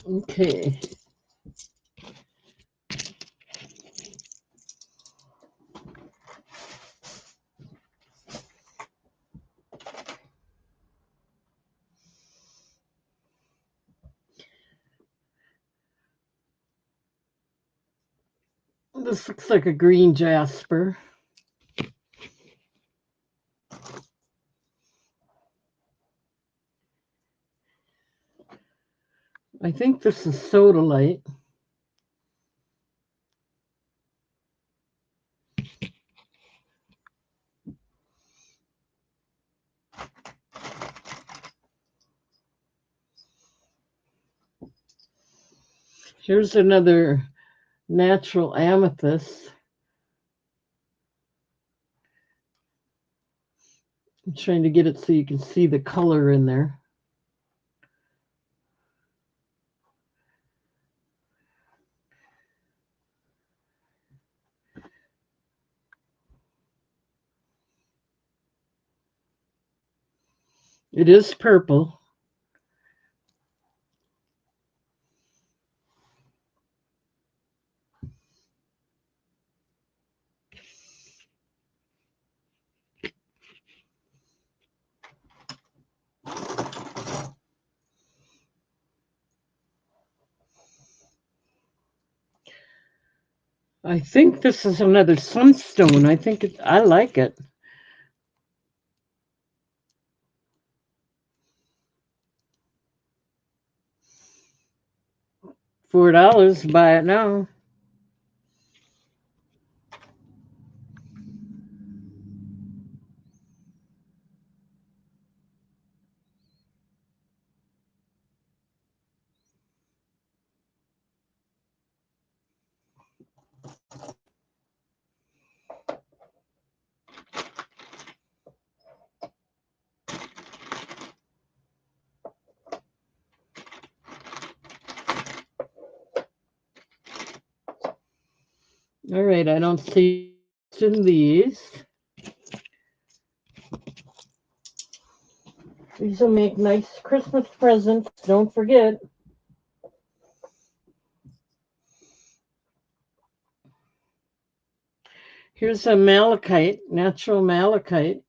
Okay. This looks like a green jasper. I think this is sodalite. Here's another natural amethyst. I'm trying to get it so you can see the color in there. It is purple. I think this is another sunstone. I like it. $4, buy it now. All right, I don't see in these. These will make nice Christmas presents. Don't forget. Here's a malachite, natural malachite.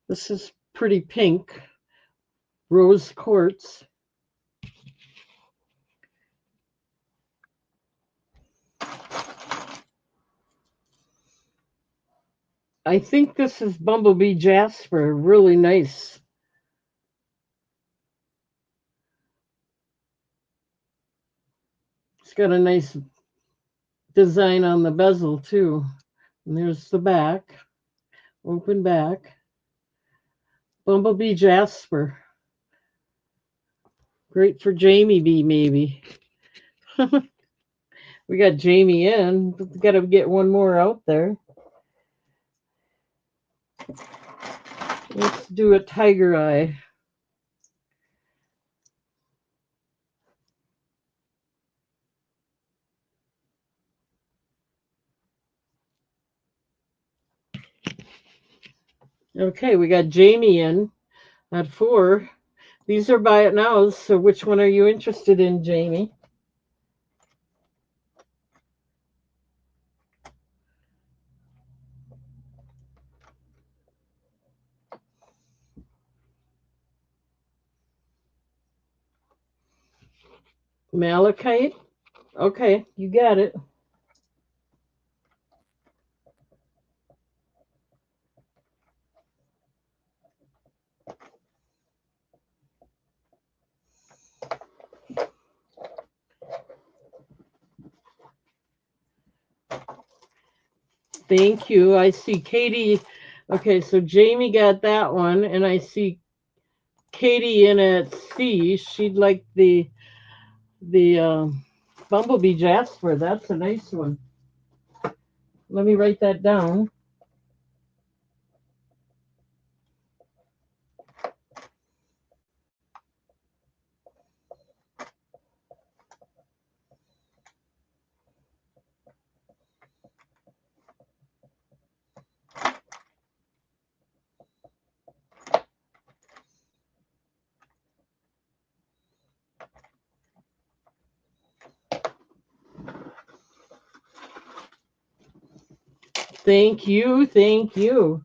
This is pretty pink. Rose quartz. I think this is bumblebee jasper. Really nice. It's got a nice design on the bezel too. And there's the back. Open back. Bumblebee jasper. Great for Jamie Bee, maybe. We got Jamie in. We got to get one more out there. Let's do a tiger eye. Okay, we got Jamie in at 4. These are buy it now. So which one are you interested in, Jamie? Malachite? Okay, you got it. Thank you. I see Katie. Okay, so Jamie got that one, and I see Katie in at C. She'd like the bumblebee jasper. That's a nice one. Let me write that down. Thank you, thank you.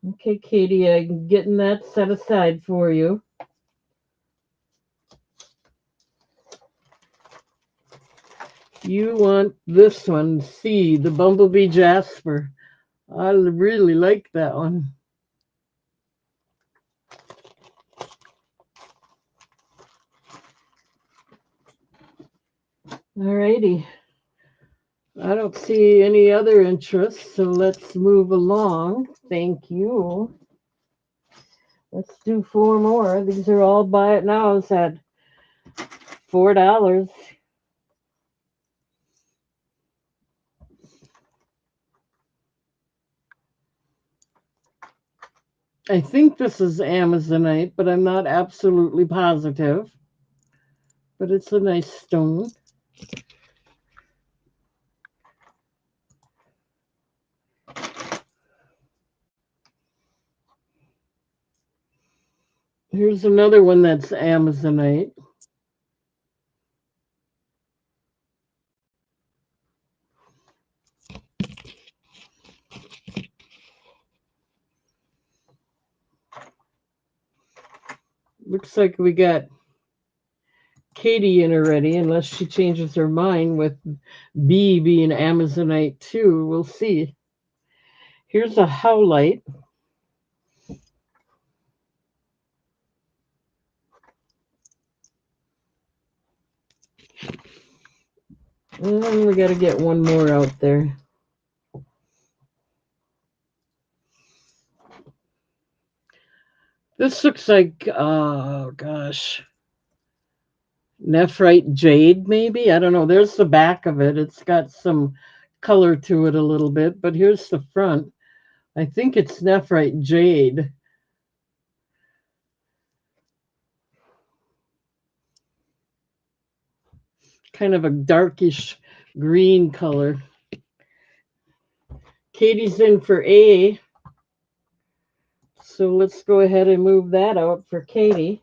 Okay, Katie, I'm getting that set aside for you. You want this one, C, the bumblebee jasper. I really like that one. Alrighty. I don't see any other interest, so let's move along. Thank you. Let's do 4 more. These are all buy it nows at $4. I think this is Amazonite, but I'm not absolutely positive. But it's a nice stone. Here's another one that's Amazonite. Looks like we got Katie in already, unless she changes her mind with B being Amazonite too. We'll see. Here's a howlite. And we got to get one more out there. This looks like, oh gosh, nephrite jade, maybe? I don't know. There's the back of it. It's got some color to it a little bit, but here's the front. I think it's nephrite jade. Kind of a darkish green color. Katie's in for A. So let's go ahead and move that out for Katie.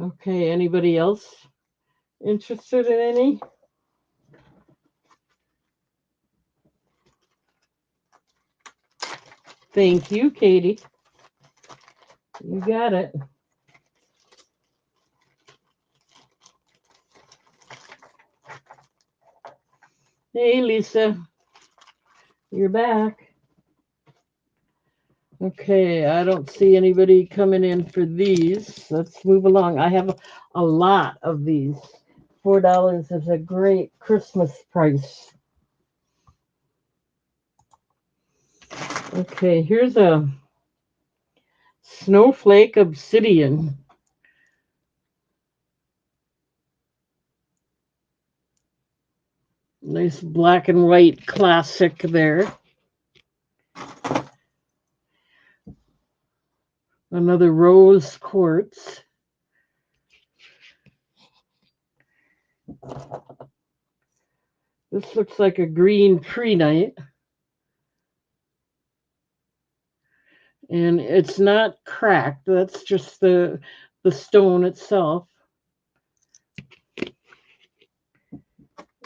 Okay, anybody else interested in any? Thank you, Katie. You got it. Hey, Lisa. You're back. Okay, I don't see anybody coming in for these. Let's move along. I have a lot of these. $4 is a great Christmas price. Okay, here's a snowflake obsidian. Nice black and white classic there. Another rose quartz. This looks like a green prehnite. And it's not cracked. That's just the stone itself.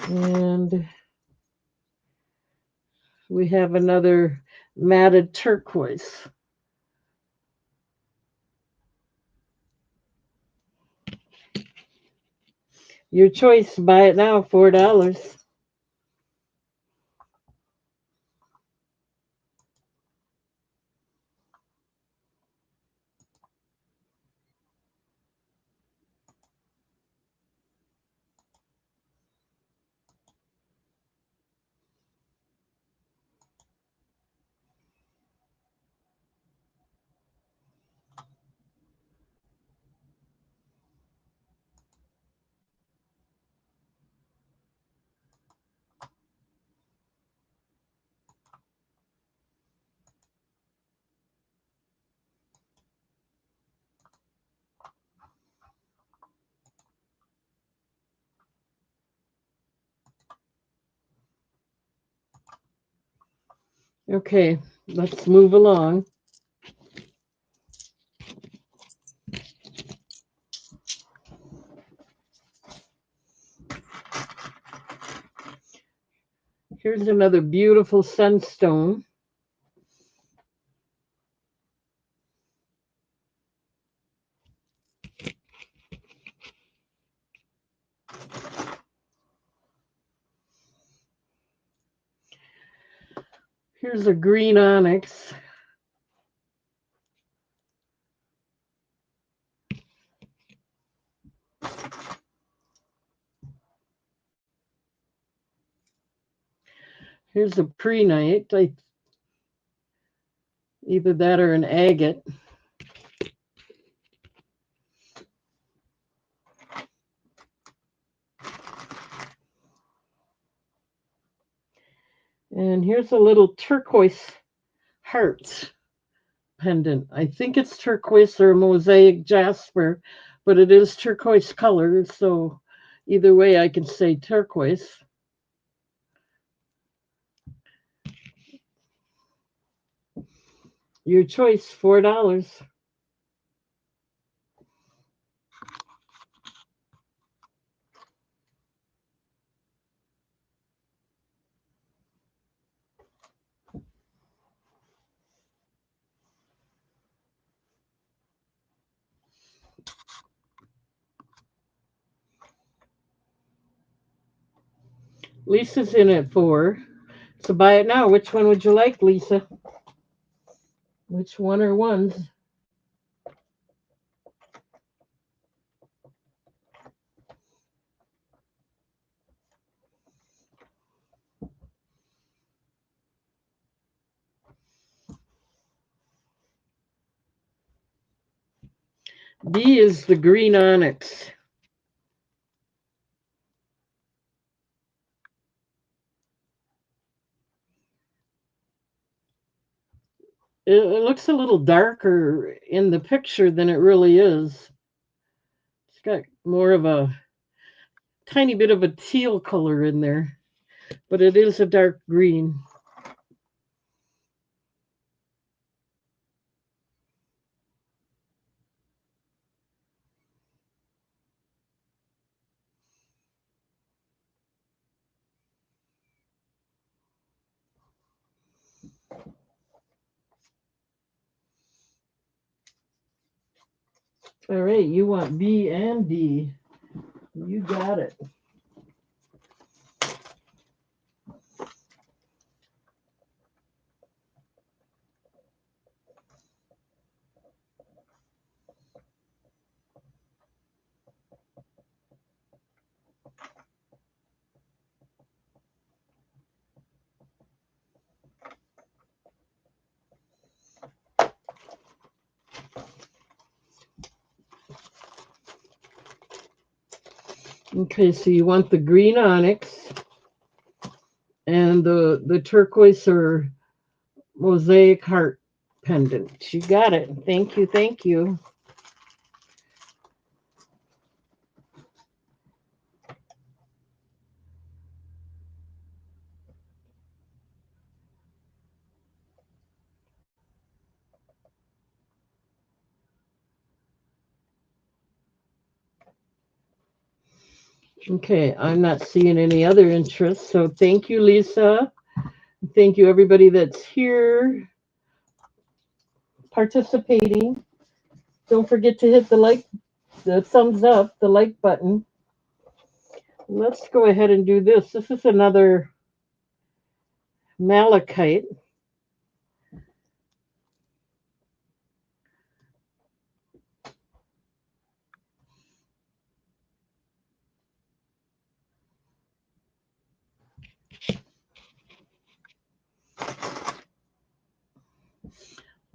And we have another matted turquoise. Your choice. Buy it now, $4. Okay, let's move along. Here's another beautiful sunstone. Here's a green onyx. Here's a prehnite, either that or an agate. And here's a little turquoise heart pendant. I think it's turquoise or mosaic jasper, but it is turquoise color, so either way I can say turquoise. Your choice, $4. Lisa's in at 4. So buy it now. Which one would you like, Lisa? Which one or ones? B is the green onyx. It looks a little darker in the picture than it really is. It's got more of a tiny bit of a teal color in there, but it is a dark green. All right, you want B and D. You got it. Okay, so you want the green onyx and the turquoise or mosaic heart pendant. You got it. Thank you. Thank you. Okay, I'm not seeing any other interest. So thank you, Lisa. Thank you, everybody that's here participating. Don't forget to hit the thumbs up, the like button. Let's go ahead and do this. This is another malachite.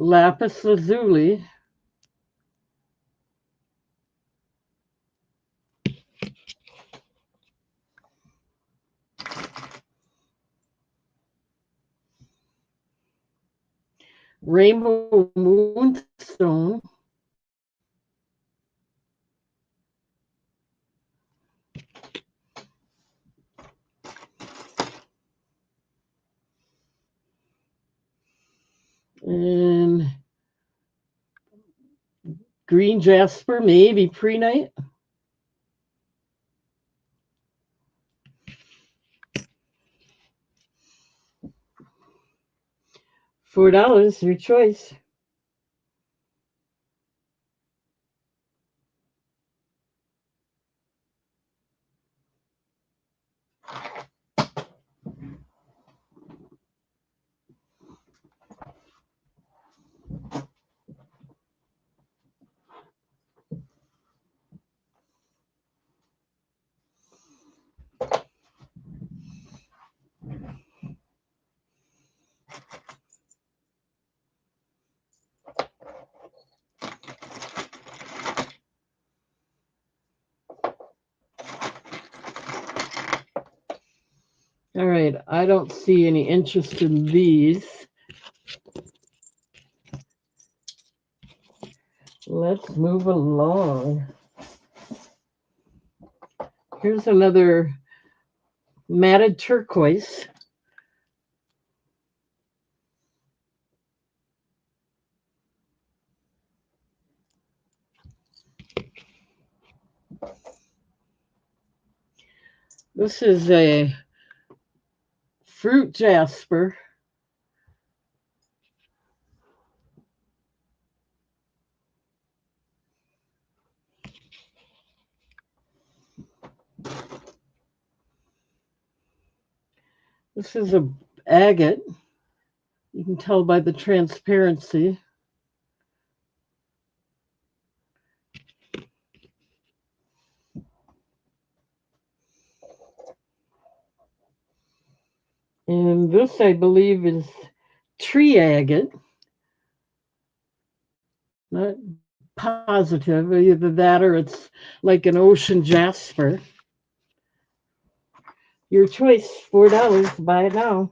Lapis lazuli. Rainbow moonstone. And green jasper, maybe prehnite. $4, your choice. All right, I don't see any interest in these. Let's move along. Here's another matted turquoise. This is a fruit jasper. This is a agate. You can tell by the transparency. And this, I believe, is tree agate. Not positive, either that or it's like an ocean jasper. Your choice, $4. Buy it now.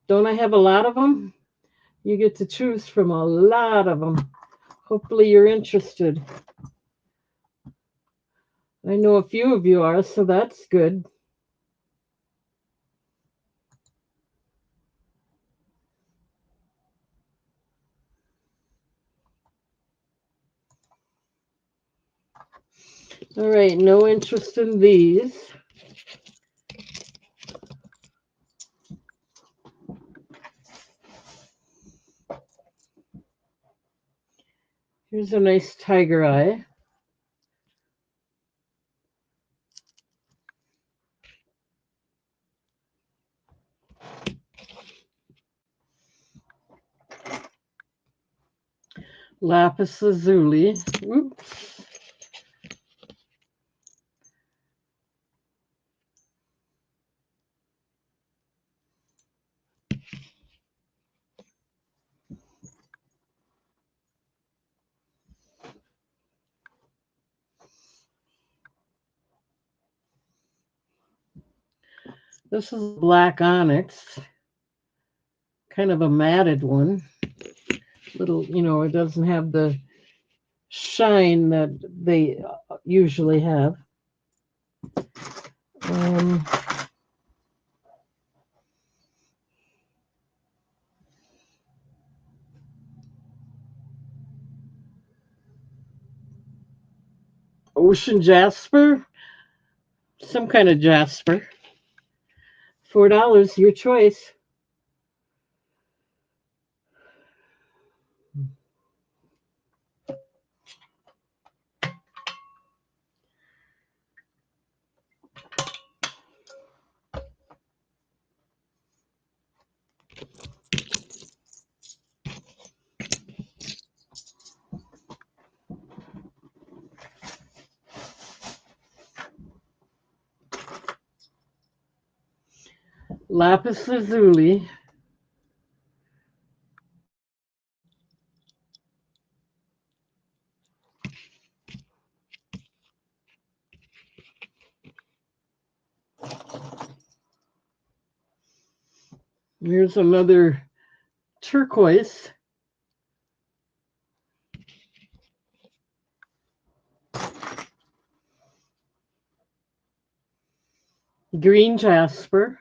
Don't I have a lot of them? You get to choose from a lot of them. Hopefully you're interested. I know a few of you are, so that's good. All right, no interest in these. Here's a nice tiger eye. Lapis lazuli. Oops. This is black onyx, kind of a matted one. Little, it doesn't have the shine that they usually have. Um, ocean jasper, some kind of jasper. $4, your choice. Lapis lazuli. Here's another turquoise. green jasper,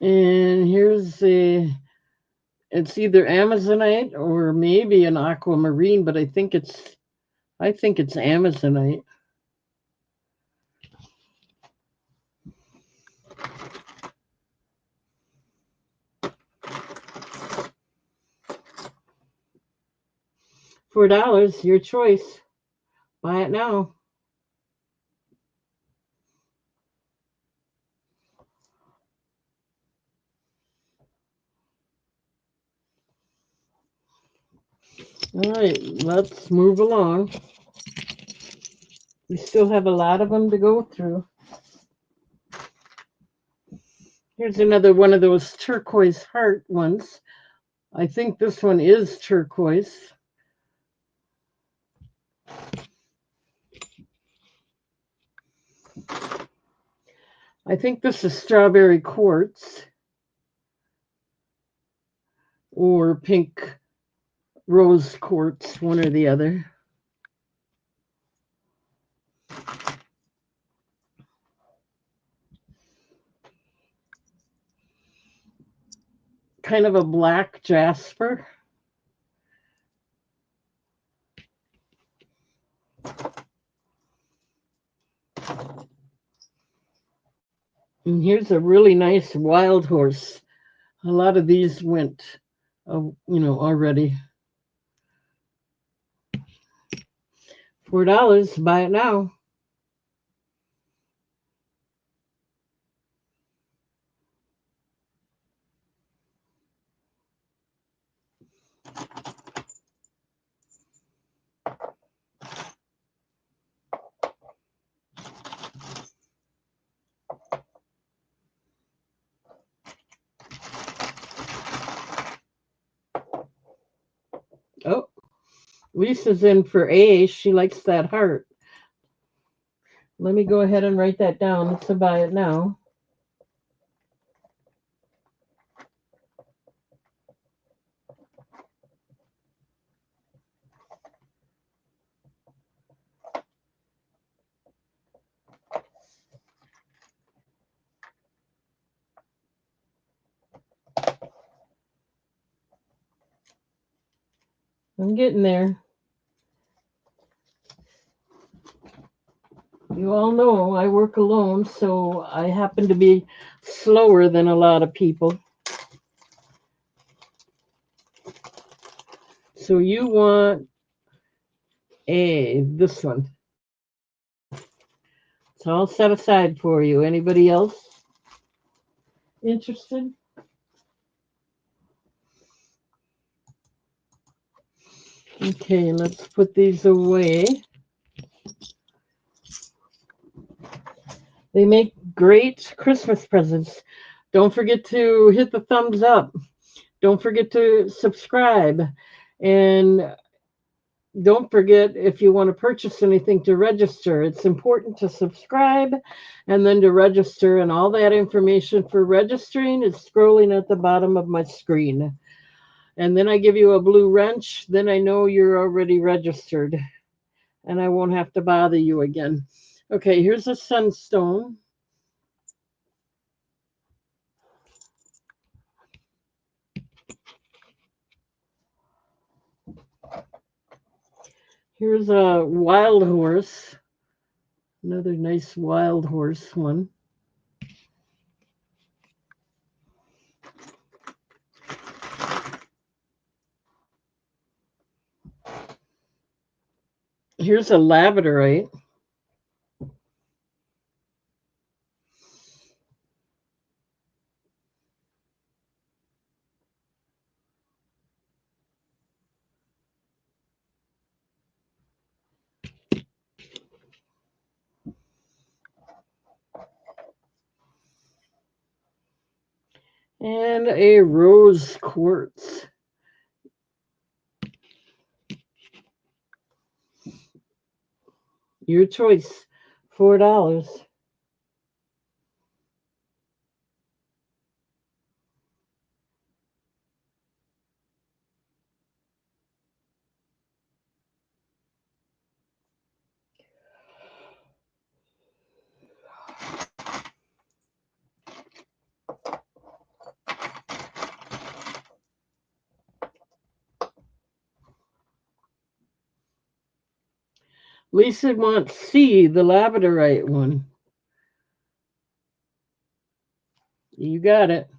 and here's the, it's either Amazonite or maybe an aquamarine, but I think it's Amazonite. $4, your choice. Buy it now. All right, let's move along. We still have a lot of them to go through. Here's another one of those turquoise heart ones. I think this one is turquoise. I think this is strawberry quartz or pink rose quartz, one or the other. Kind of a black jasper. And here's a really nice wild horse. A lot of these went, already. $4, buy it now. Oh, Lisa's in for A. She likes that heart. Let me go ahead and write that down. Let's buy it now. I'm getting there. You all know I work alone, so I happen to be slower than a lot of people. So you want this one. It's all set aside for you. Anybody else interested? Okay, let's put these away. They make great Christmas presents. Don't forget to hit the thumbs up. Don't forget to subscribe. And don't forget, if you want to purchase anything, to register. It's important to subscribe and then to register. And all that information for registering is scrolling at the bottom of my screen. And then I give you a blue wrench. Then I know you're already registered. And I won't have to bother you again. Okay, here's a sunstone. Here's a wild horse. Another nice wild horse one. Here's a labradorite. And a rose quartz. Your choice. $4. Lisa wants C, the labradorite one. You got it.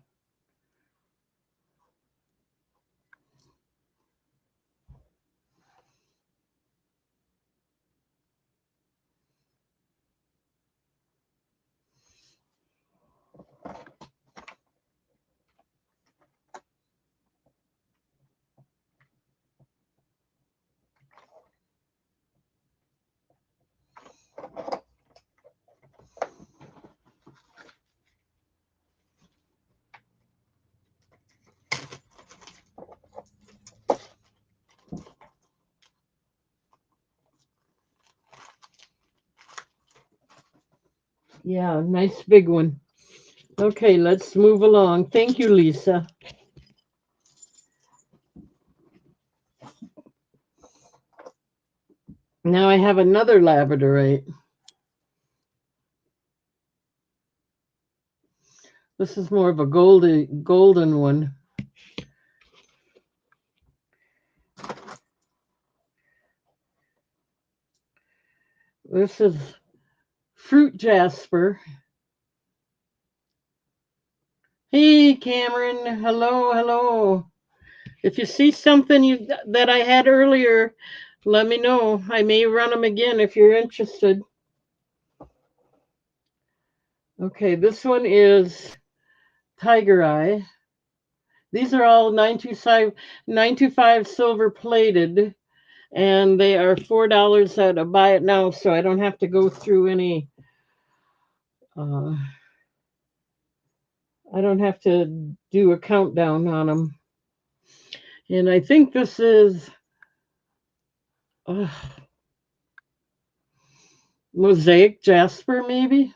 Yeah, nice big one. Okay, let's move along. Thank you, Lisa. Now I have another labradorite. This is more of a golden one. This is fruit jasper. Hey, Cameron. Hello, hello. If you see something that I had earlier, let me know. I may run them again if you're interested. Okay, this one is Tiger Eye. These are all 925 silver plated, and they are $4 at a buy it now, so I don't have to go through any. Uh, I don't have to do a countdown on them. And I think this is uh, mosaic jasper, maybe.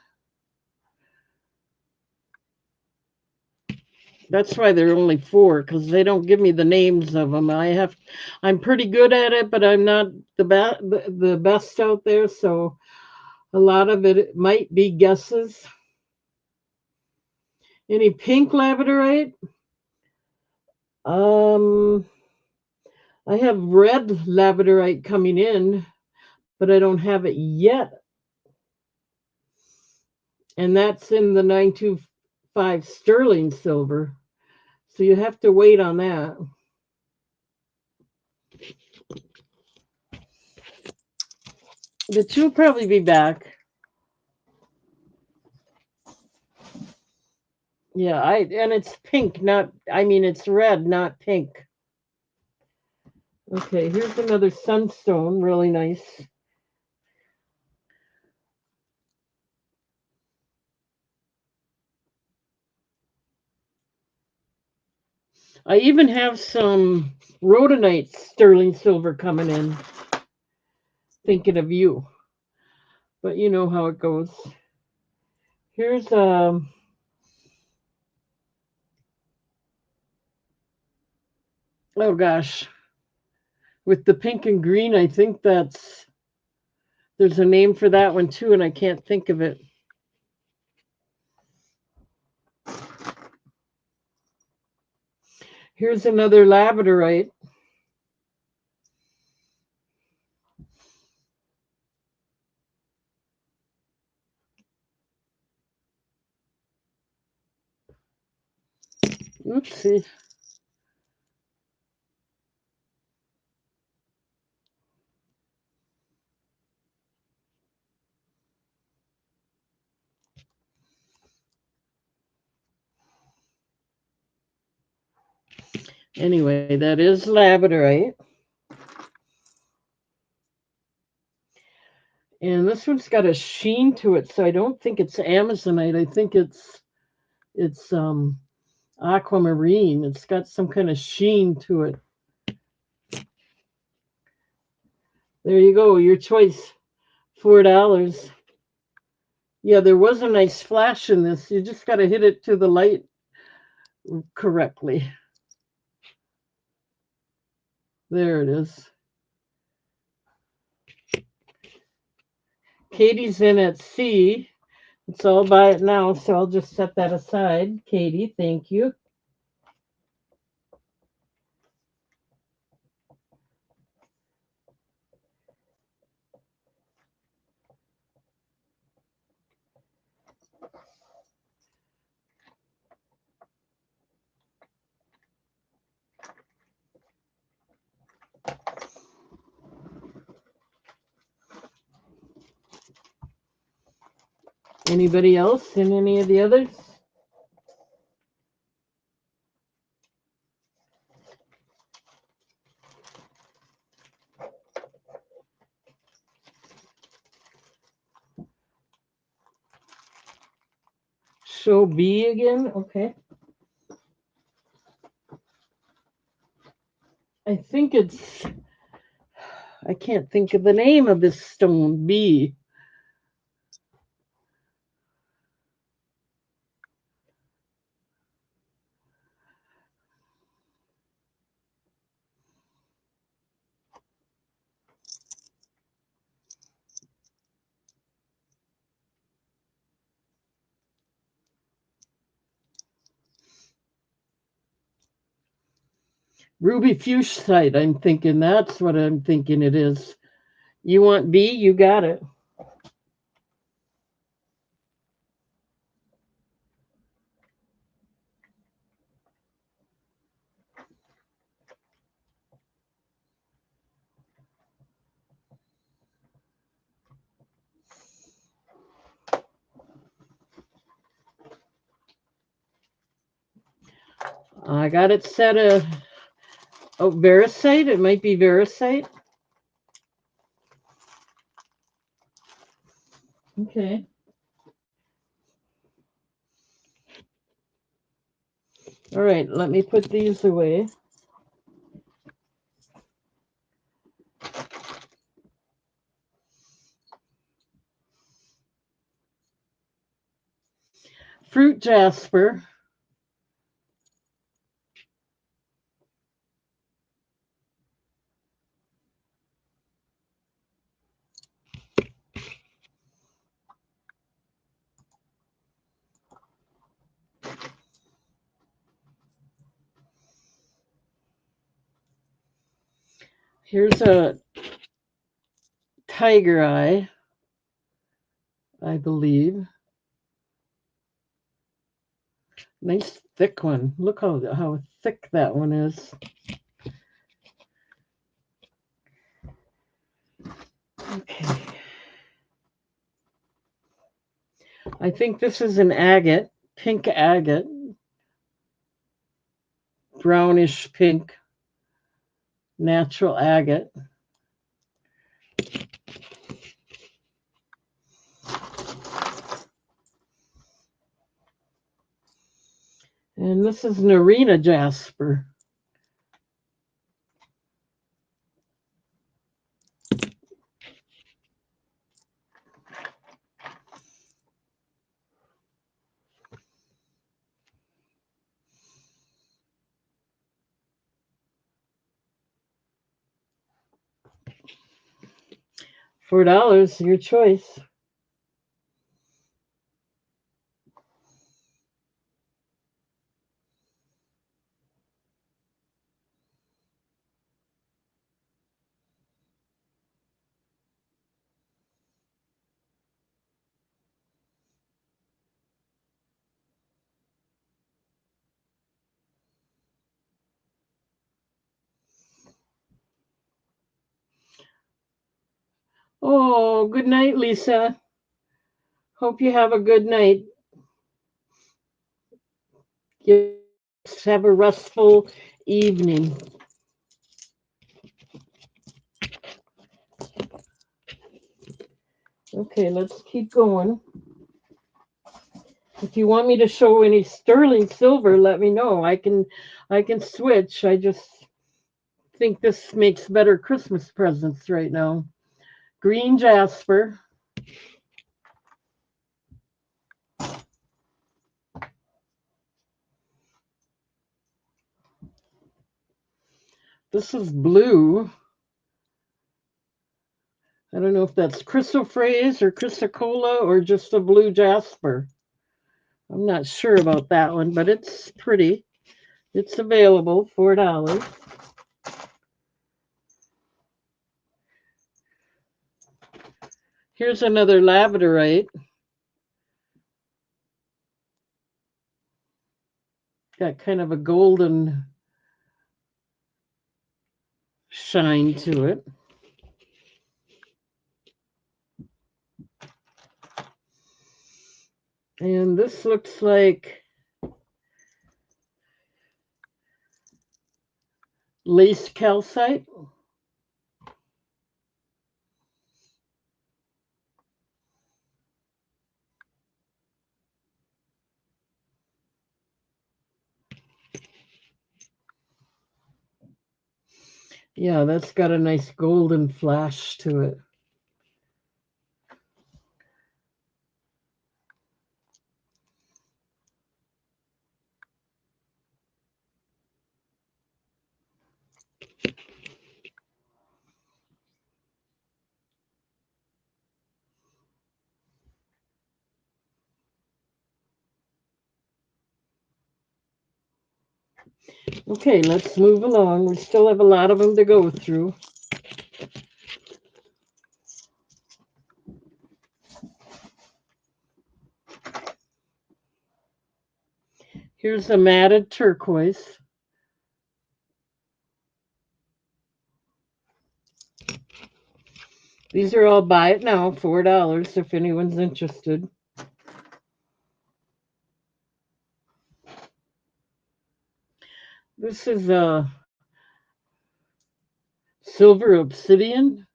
That's why they're only four, because they don't give me the names of them. I'm pretty good at it, but I'm not the best out there. So a lot of it might be guesses. Any pink labradorite? Um, I have red labradorite coming in, but I don't have it yet, and that's in the 925 sterling silver. So you have to wait on that. But you'll probably be back. Yeah, and it's pink, not I mean it's red, not pink. Okay, here's another sunstone, really nice. I even have some rhodonite sterling silver coming in. Thinking of you, but you know how it goes. Here's oh gosh, with the pink and green, I think there's a name for that one too, and I can't think of it. Here's another labradorite. Oopsie. Anyway, that is labradorite. And this one's got a sheen to it, so I don't think it's Amazonite. I think it's aquamarine. It's got some kind of sheen to it. There you go, your choice. $4. Yeah, there was a nice flash in this. You just got to hit it to the light correctly. There it is. Katie's in at C. It's all by it now, so I'll just set that aside. Katie, thank you. Anybody else in any of the others? Show B again? Okay. I think I can't think of the name of this stone, B. Ruby fuchsite, I'm thinking. That's what I'm thinking it is. You want B? You got it. I got it set Veracite. It might be Veracite. Okay. All right, let me put these away. Fruit jasper. Here's a tiger eye, I believe. Nice thick one. Look how thick that one is. Okay. I think this is an agate, pink agate, brownish pink, natural agate. And this is Narina jasper. $4, your choice. Oh, good night, Lisa. Hope you have a good night. Yes, have a restful evening. Okay, let's keep going. If you want me to show any sterling silver, let me know. I can switch. I just think this makes better Christmas presents right now. Green jasper. This is blue. I don't know if that's chrysoprase or chrysocolla or just a blue jasper. I'm not sure about that one, but it's pretty. It's available, $4. Here's another labradorite. Got kind of a golden shine to it. And this looks like lace calcite. Yeah, that's got a nice golden flash to it. Okay, let's move along. We still have a lot of them to go through. Here's a matted turquoise. These are all buy it now, $4 if anyone's interested. This is a silver obsidian,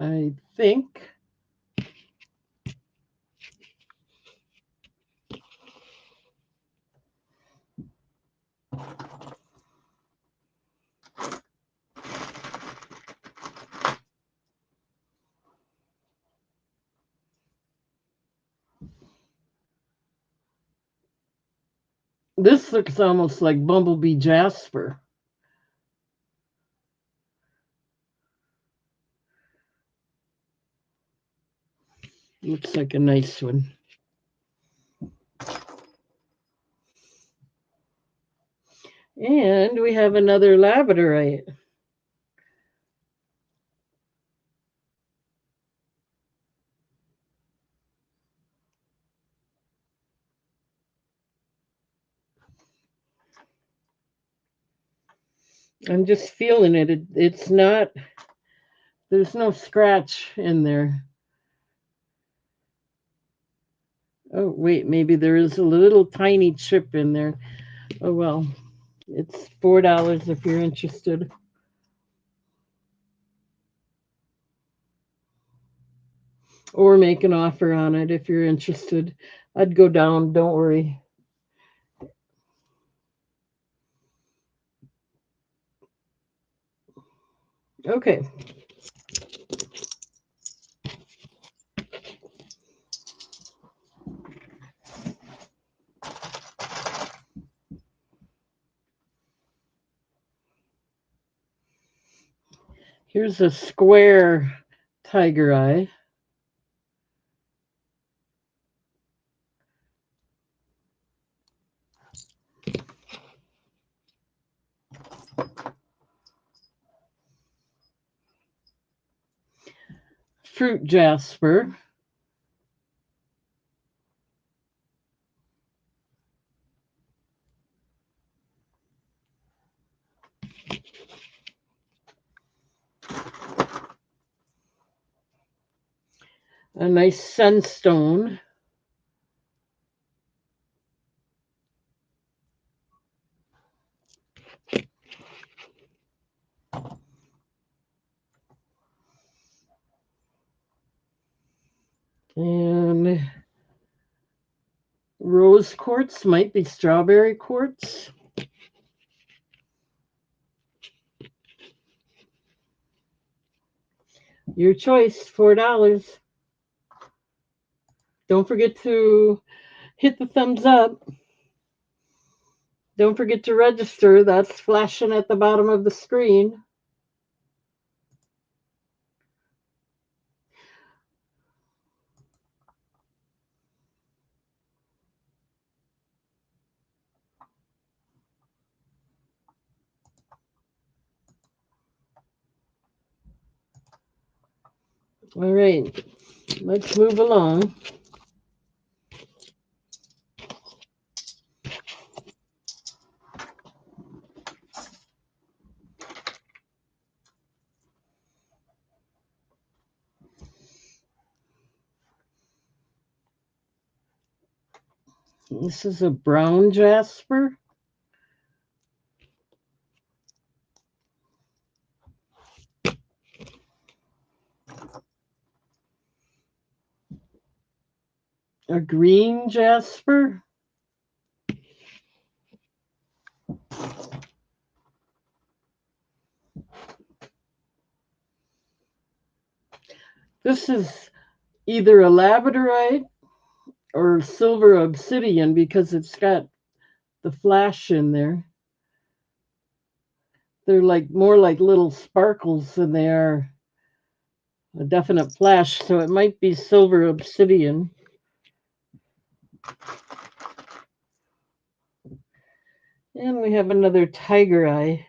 I think. This looks almost like bumblebee jasper. Looks like a nice one. And we have another labradorite. I'm just feeling it. It's not, there's no scratch in there. Oh, wait, maybe there is a little tiny chip in there. Oh, well, it's $4 if you're interested. Or make an offer on it if you're interested. I'd go down, don't worry. Okay. Here's a square tiger eye. Fruit jasper. A nice sunstone. And rose quartz might be strawberry quartz. Your choice, $4. Don't forget to hit the thumbs up. Don't forget to register. That's flashing at the bottom of the screen. All right, let's move along. This is a brown jasper. A green jasper. This is either a labradorite or silver obsidian because it's got the flash in there. They're like more like little sparkles than they are a definite flash, so it might be silver obsidian. And we have another tiger eye.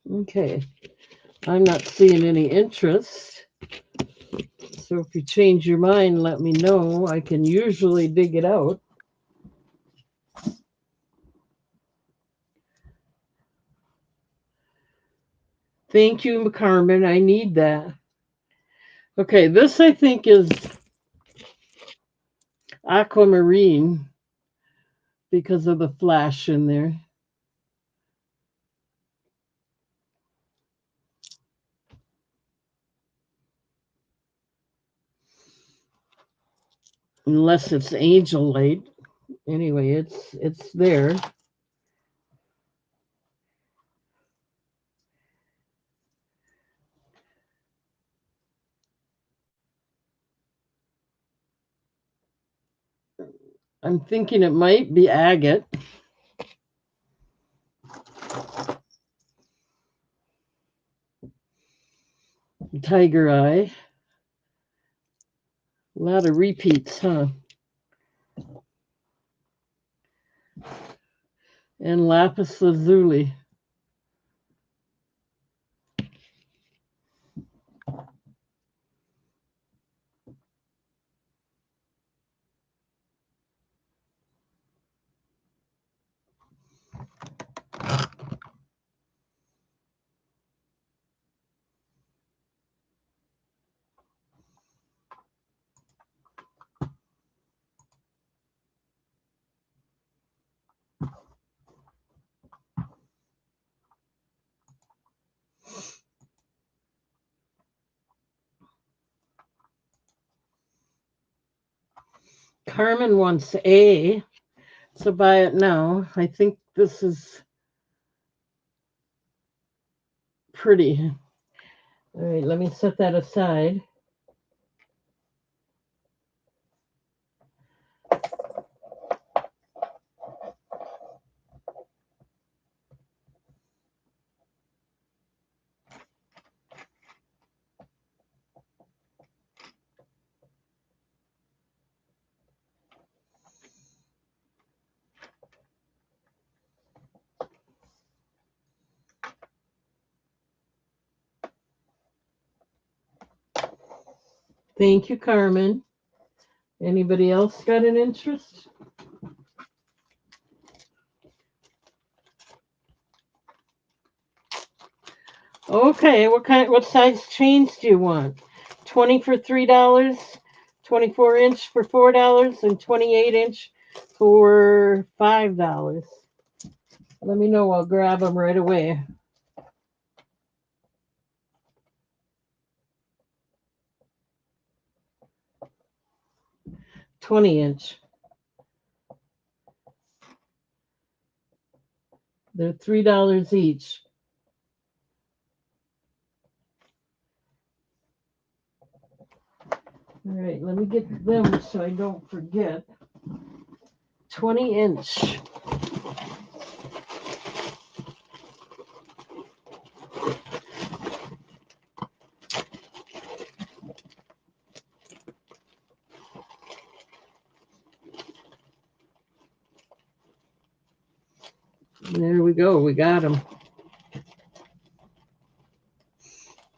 Okay, I'm not seeing any interest. So if you change your mind, let me know. I can usually dig it out. Thank you, Carmen. I need that. Okay, this I think is aquamarine because of the flash in there. Unless it's angel light. Anyway, it's there. I'm thinking it might be agate. Tiger eye. A lot of repeats, huh? And lapis lazuli. Carmen wants A, so buy it now. I think this is pretty. All right, let me set that aside. Thank you, Carmen. Anybody else got an interest? Okay, what size chains do you want? 20 for $3, 24-inch for $4, and 28-inch for $5. Let me know, I'll grab them right away. 20-inch. They're $3 each. All right, let me get them so I don't forget. 20-inch. There we go. We got them.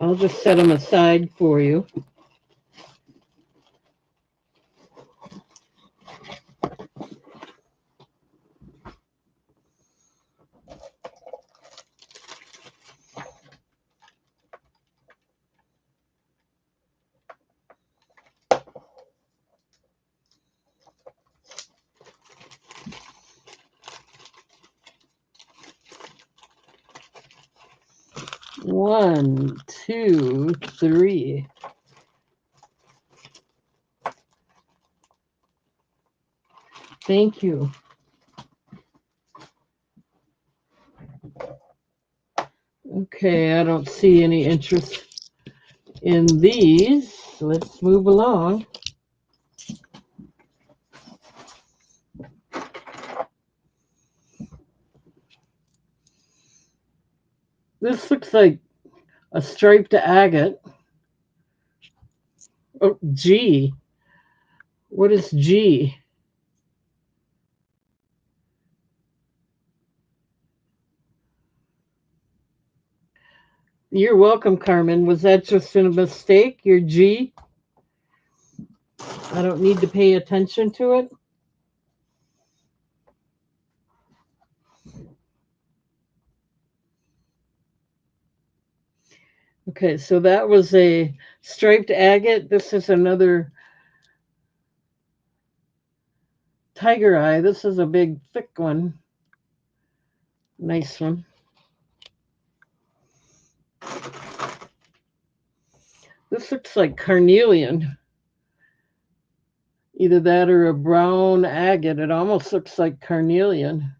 I'll just set them aside for you. 1, 2, 3. Thank you. Okay, I don't see any interest in these. Let's move along. This looks like a striped agate. Oh, G. What is G? You're welcome, Carmen. Was that just a mistake? Your G? I don't need to pay attention to it. Okay, so that was a striped agate. This is another tiger eye. This is a big, thick one. Nice one. This looks like carnelian. Either that or a brown agate. It almost looks like carnelian.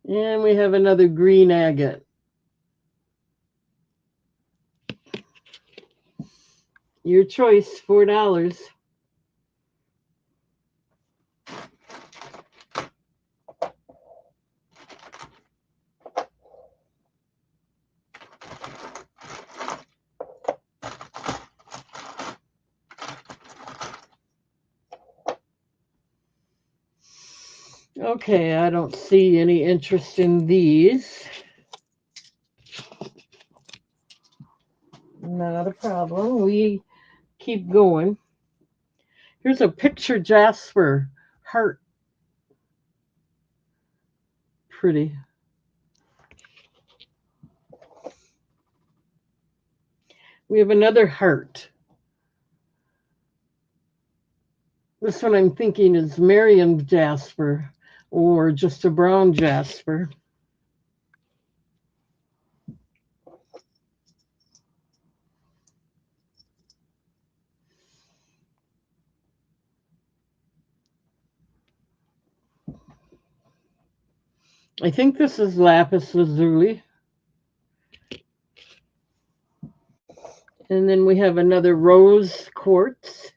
And we have another green agate. Your choice, $4. Okay, I don't see any interest in these. Not a problem. We keep going. Here's a picture jasper heart. Pretty. We have another heart. This one I'm thinking is Marion jasper or just a brown jasper. I think this is lapis lazuli. And then we have another rose quartz.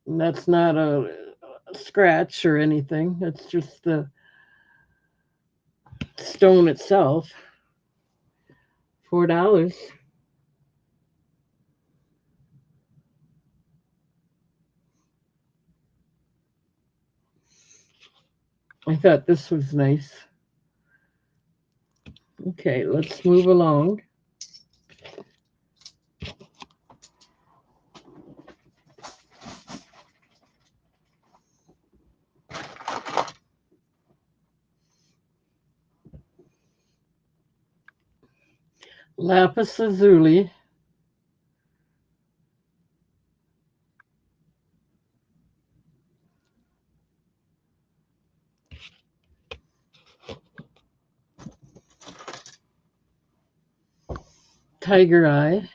And that's not a scratch or anything. That's just the stone itself. $4. I thought this was nice. Okay, let's move along. Lapis lazuli. Tiger eye.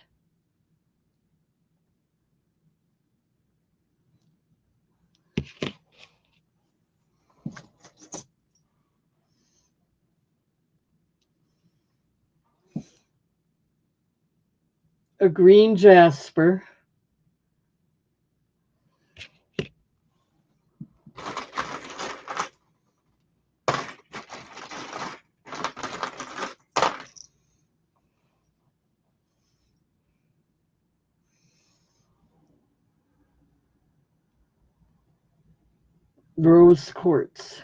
A green jasper. Rose quartz.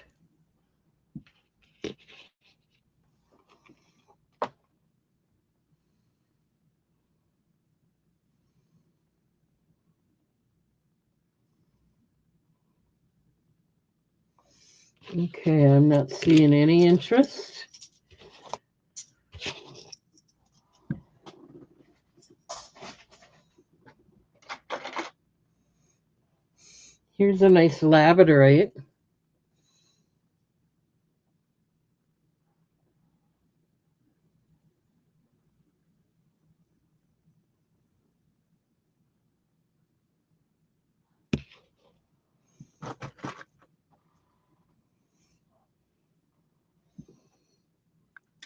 Okay, I'm not seeing any interest. Here's a nice labradorite.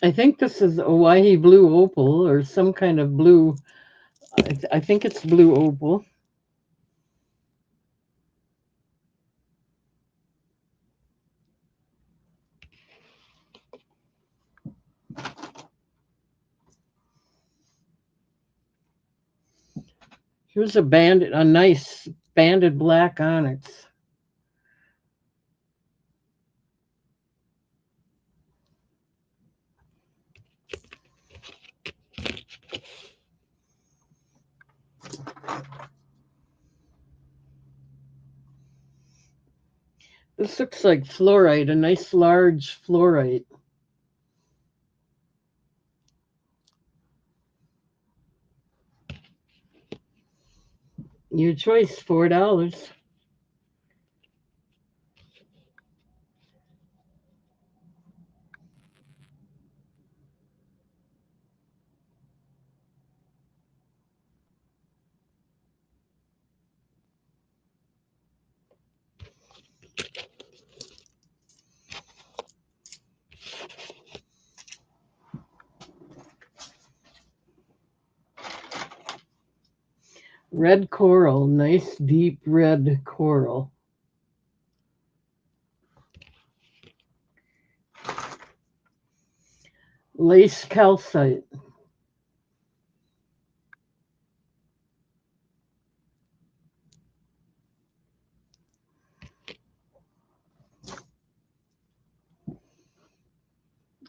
I think this is Hawaii blue opal or some kind of blue. I think it's blue opal. Here's a nice banded black onyx. This looks like fluorite, a nice large fluorite. Your choice, $4. Red coral, nice deep red coral. Lace calcite.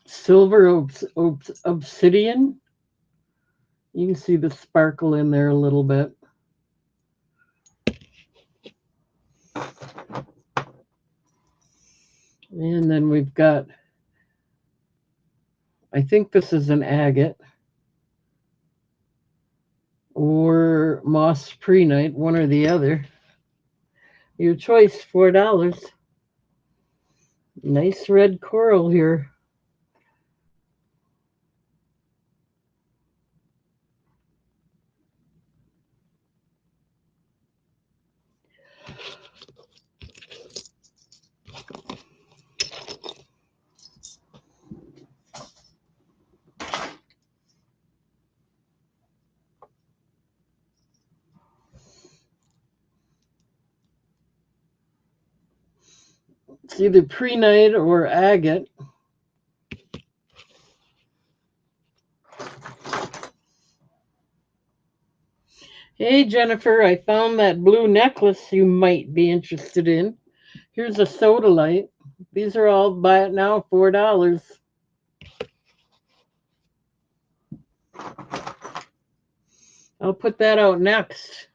Silver obsidian. You can see the sparkle in there a little bit. And then we've got, I think this is an agate or moss prehnite, one or the other. Your choice, $4. Nice red coral here. It's either prehnite or agate. Hey, Jennifer, I found that blue necklace you might be interested in. Here's a sodalite. These are all buy it now, $4. I'll put that out next.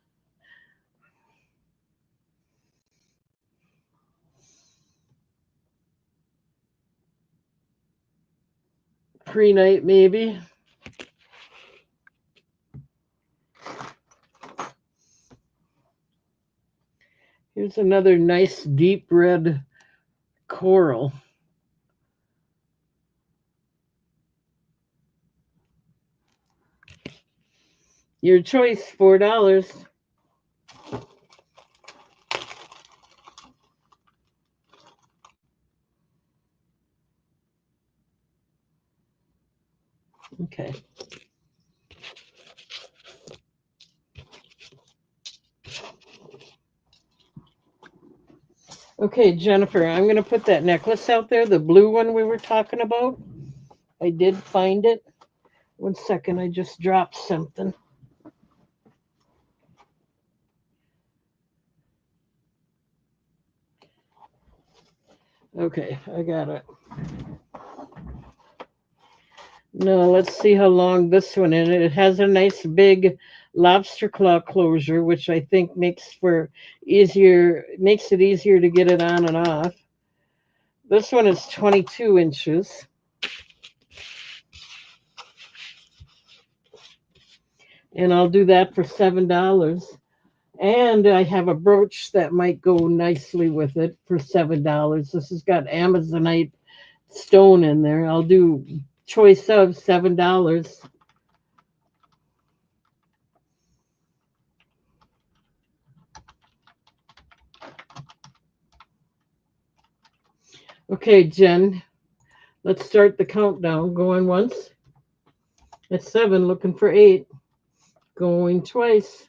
Prehnite, maybe. Here's another nice deep red coral. Your choice, $4. Okay. Okay, Jennifer, I'm going to put that necklace out there, the blue one we were talking about. I did find it. 1 second, I just dropped something. Okay, I got it. No, let's see how long this one is. It has a nice big lobster claw closure, which I think makes it easier to get it on and off. This one is 22 inches. And I'll do that for $7. And I have a brooch that might go nicely with it for $7. This has got Amazonite stone in there. I'll do choice of $7. Okay, Jen, let's start the countdown. Going once. At 7, looking for 8. Going twice.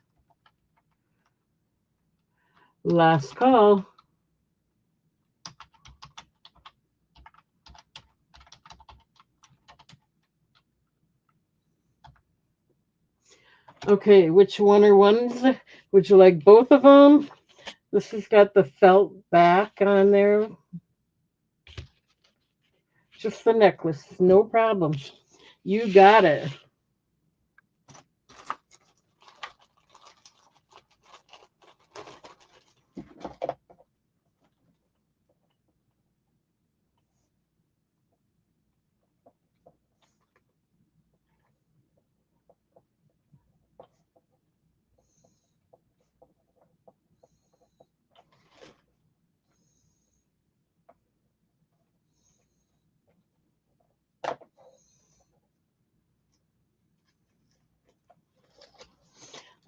Last call. Okay, which one are ones? Would you like both of them? This has got the felt back on there. Just the necklace, no problem. You got it.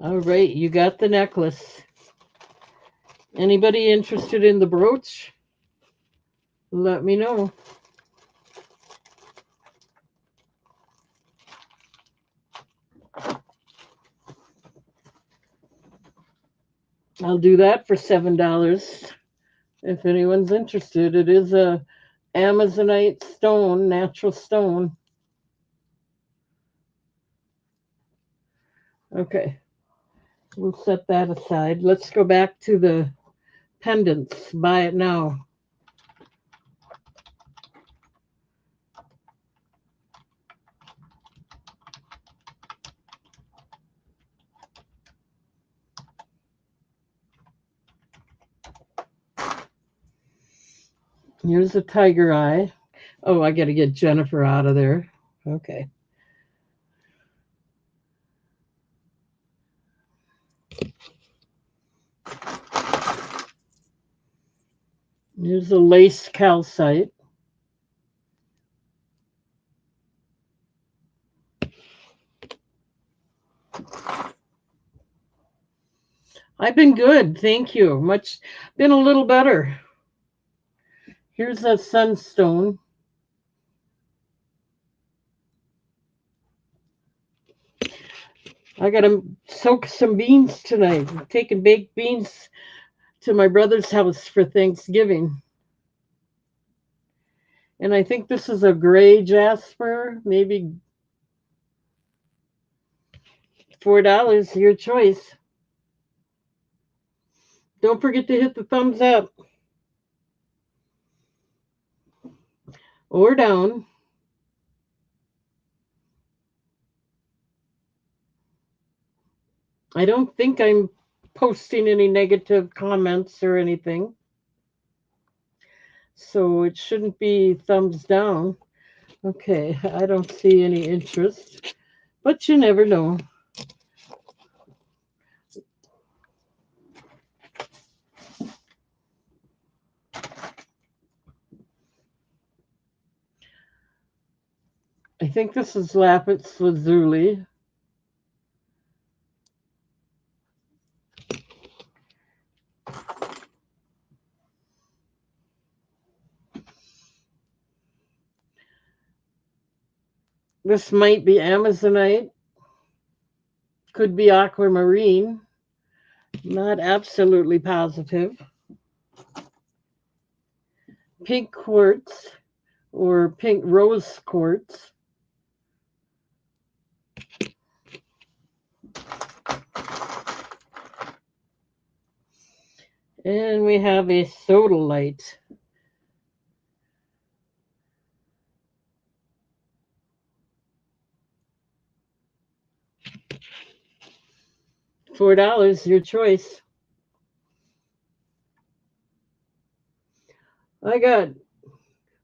All right, you got the necklace. Anybody interested in the brooch? Let me know. I'll do that for $7 if anyone's interested. It is a Amazonite stone, natural stone. Okay, we'll set that aside. Let's go back to the pendants. Buy it now. Here's a tiger eye. Oh, I got to get Jennifer out of there. Okay. Here's a lace calcite. I've been good, thank you. Been a little better. Here's a sunstone. I gotta soak some beans tonight. I'm taking baked beans to my brother's house for Thanksgiving. And I think this is a gray jasper, maybe $4, your choice. Don't forget to hit the thumbs up or down. I don't think I'm posting any negative comments or anything. So it shouldn't be thumbs down. Okay, I don't see any interest, but you never know. I think this is lapis lazuli. This might be Amazonite. Could be aquamarine. Not absolutely positive. Pink quartz or pink rose quartz. And we have a sodalite. $4, your choice. I got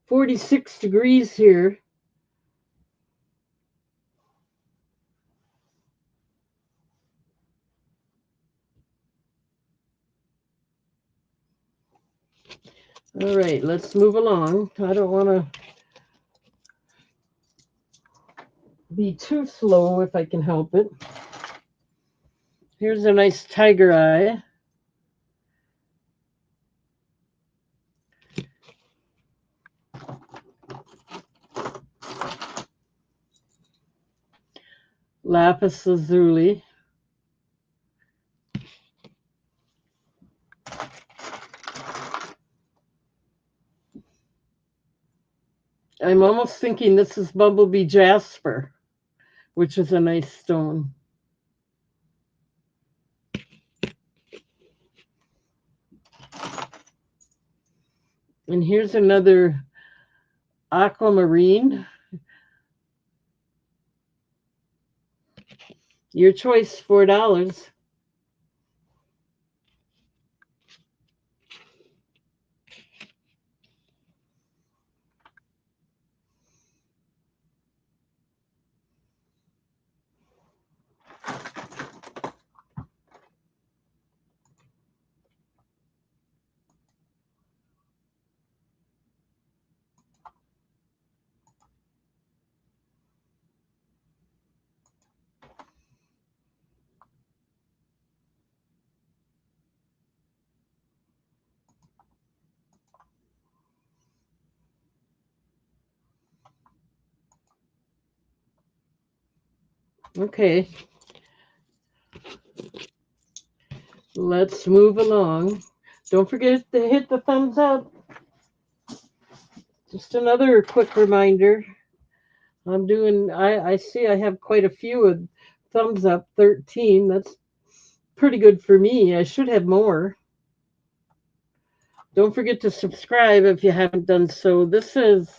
46 degrees here. All right, let's move along. I don't want to be too slow if I can help it. Here's a nice tiger eye. Lapis lazuli. I'm almost thinking this is bumblebee jasper, which is a nice stone. And here's another aquamarine. Your choice, $4. Okay. Let's move along. Don't forget to hit the thumbs up. Just another quick reminder. I see I have quite a few of thumbs up, 13. That's pretty good for me. I should have more. Don't forget to subscribe if you haven't done so. This is,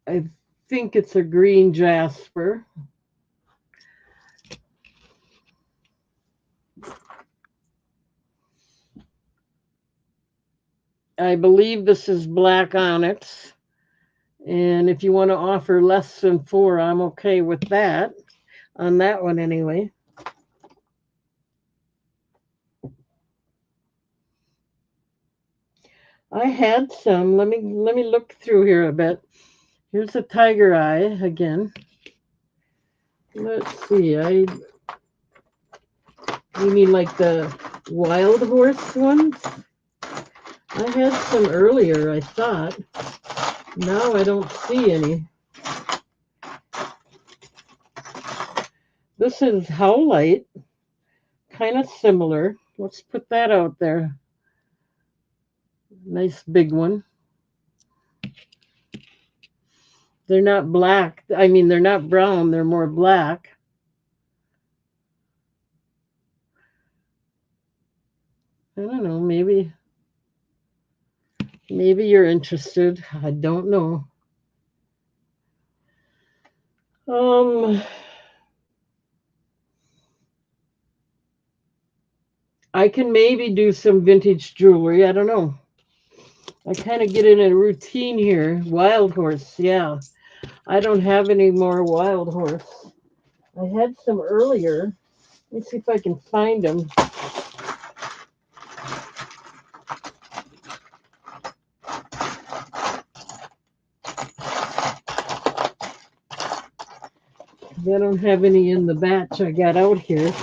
I think it's a green jasper. I believe this is black onyx. And if you want to offer less than 4, I'm okay with that. On that one anyway. I had some. Let me look through here a bit. Here's a tiger eye again. Let's see. You mean like the wild horse ones? I had some earlier, I thought. Now I don't see any. This is howlite, kind of similar. Let's put that out there. Nice big one. They're not black. I mean, they're not brown. They're more black. I don't know. Maybe you're interested. I don't know. I can maybe do some vintage jewelry. I don't know. I kind of get in a routine here. Wild horse, yeah. I don't have any more wild horse. I had some earlier. Let me see if I can find them. I don't have any in the batch I got out here.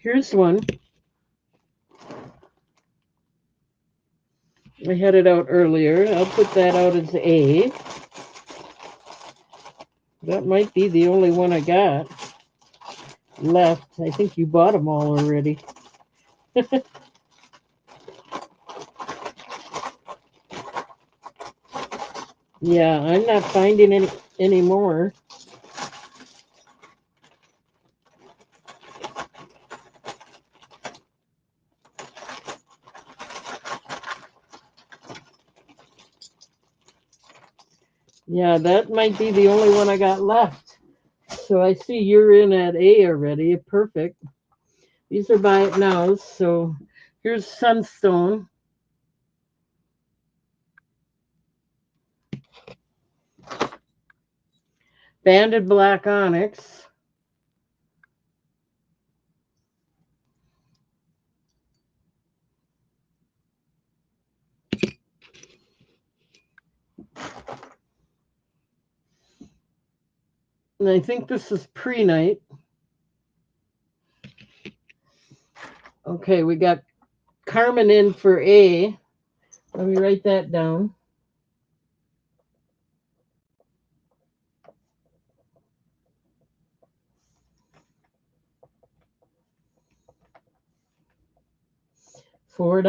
Here's one. I had it out earlier. I'll put that out as A. That might be the only one I got left. I think you bought them all already. Yeah, I'm not finding any more. Yeah, that might be the only one I got left. So I see you're in at A already. Perfect. These are by it now. So here's Sunstone, Banded Black Onyx, and I think this is Pre-Night. Okay, we got Carmen in for A. Let me write that down. $4.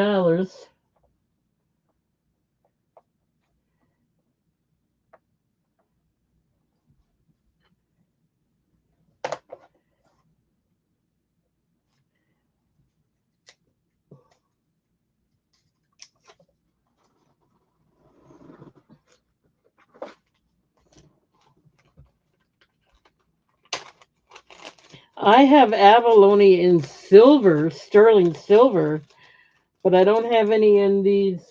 I have abalone in silver, sterling silver, but I don't have any in these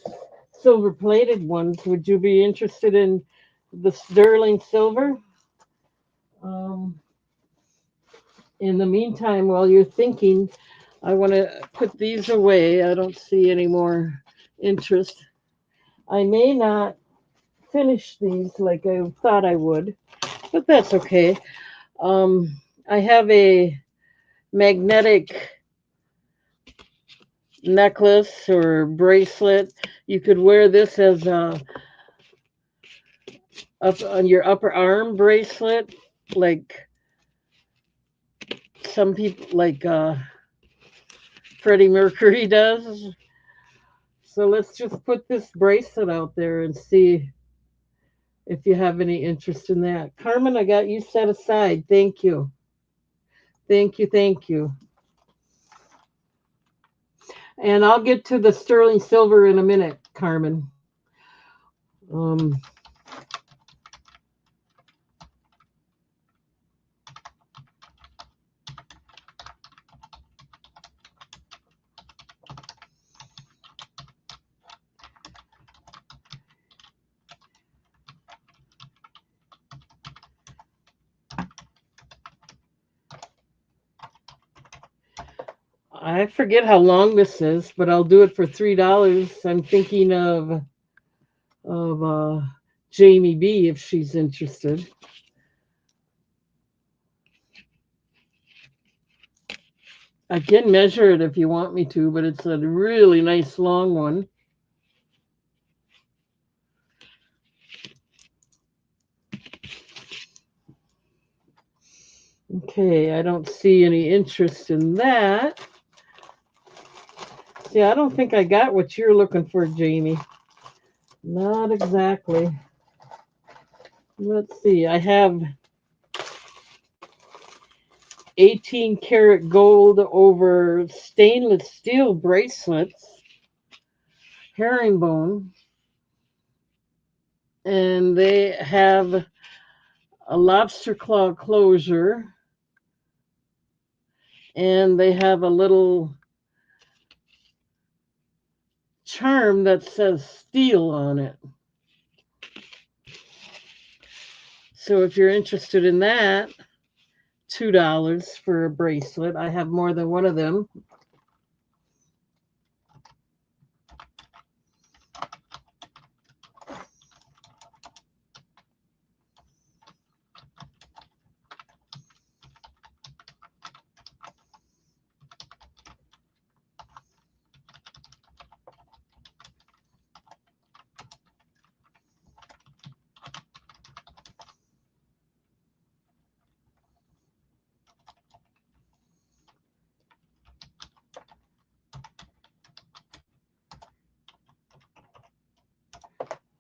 silver plated ones. Would you be interested in the sterling silver? Um, in the meantime, while you're thinking, I want to put these away. I don't see any more interest. I may not finish these like I thought I would, but that's okay. I have a magnetic necklace or bracelet. You could wear this as a up on your upper arm bracelet, like some people, like Freddie Mercury does. So let's just put this bracelet out there and see if you have any interest in that. Carmen, I got you set aside. Thank you. Thank you. Thank you. And I'll get to the sterling silver in a minute, Carmen. Um, I forget how long this is, but I'll do it for $3. I'm thinking of Jamie B if she's interested. I can measure it if you want me to, but it's a really nice long one. Okay, I don't see any interest in that. See, I don't think I got what you're looking for, Jamie. Not exactly. Let's see. I have 18 karat gold over stainless steel bracelets, herringbone, and they have a lobster claw closure, and they have a little charm that says steel on it. So if you're interested in that, $2 for a bracelet. I have more than one of them.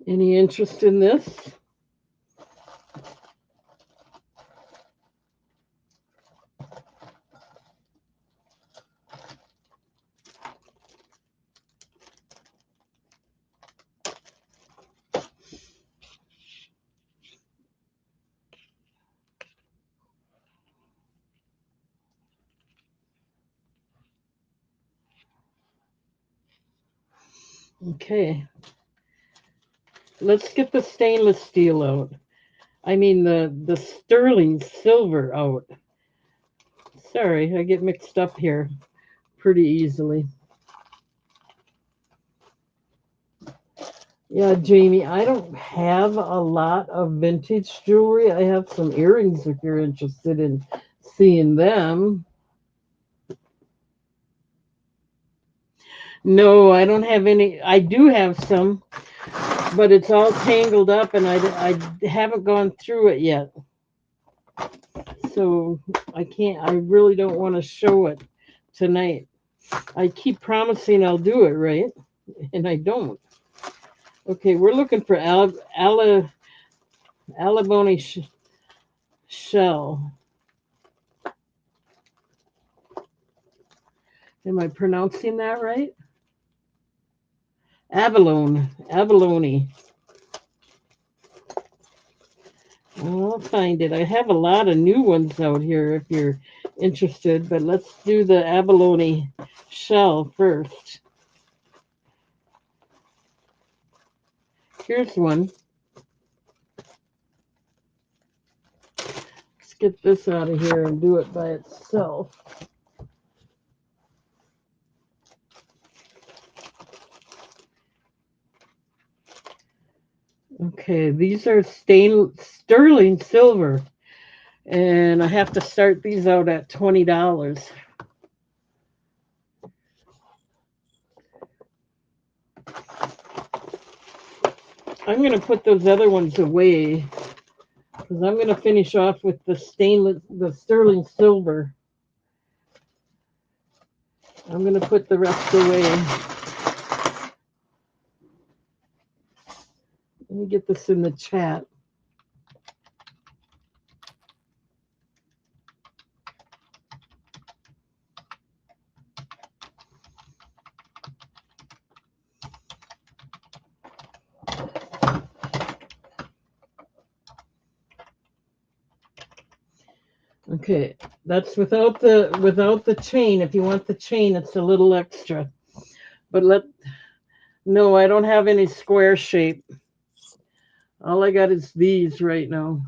Any interest in this? Okay. Let's get the stainless steel out. I mean the sterling silver out. Sorry, I get mixed up here pretty easily. Yeah, Jamie, I don't have a lot of vintage jewelry. I have some earrings if you're interested in seeing them. No, I don't have any. I do have some, but it's all tangled up and I haven't gone through it yet. So I can't, I really don't want to show it tonight. I keep promising I'll do it, right? And I don't. Okay, we're looking for abalone shell. Am I pronouncing that right? Abalone. I'll find it. I have a lot of new ones out here if you're interested, but let's do the abalone shell first. Here's one. Let's get this out of here and do it by itself. Okay, these are sterling silver, and I have to start these out at $20. I'm going to put those other ones away because I'm going to finish off with the sterling silver. I'm going to put the rest away. Let me get this in the chat. Okay, that's without the chain. If you want the chain, it's a little extra. But no, I don't have any square shape. All I got is these right now.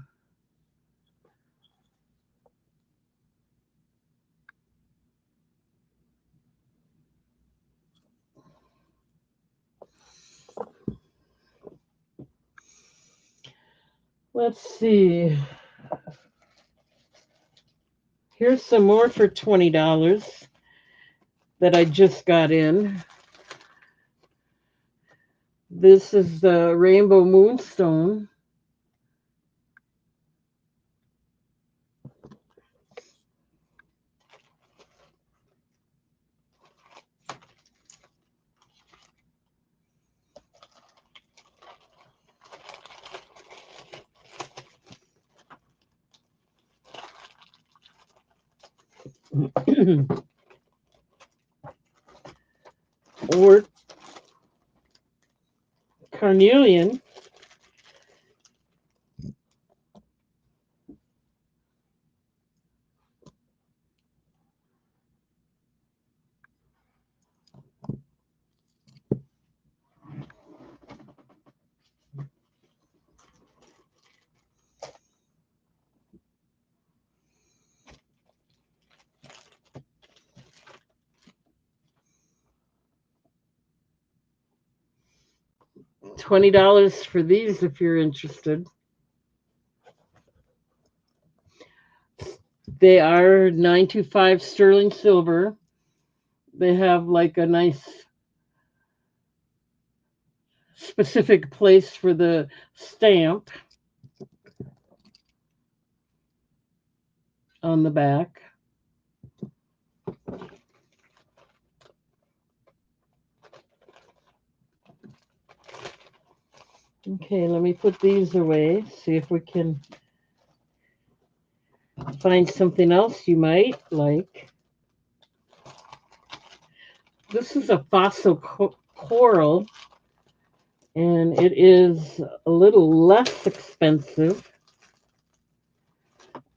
Let's see. Here's some more for $20 that I just got in. This is the Rainbow Moonstone. Or carnelian. $20 for these if you're interested. They are 925 sterling silver. They have like a nice specific place for the stamp on the back. Okay, let me put these away, see if we can find something else you might like. This is a fossil coral, and it is a little less expensive.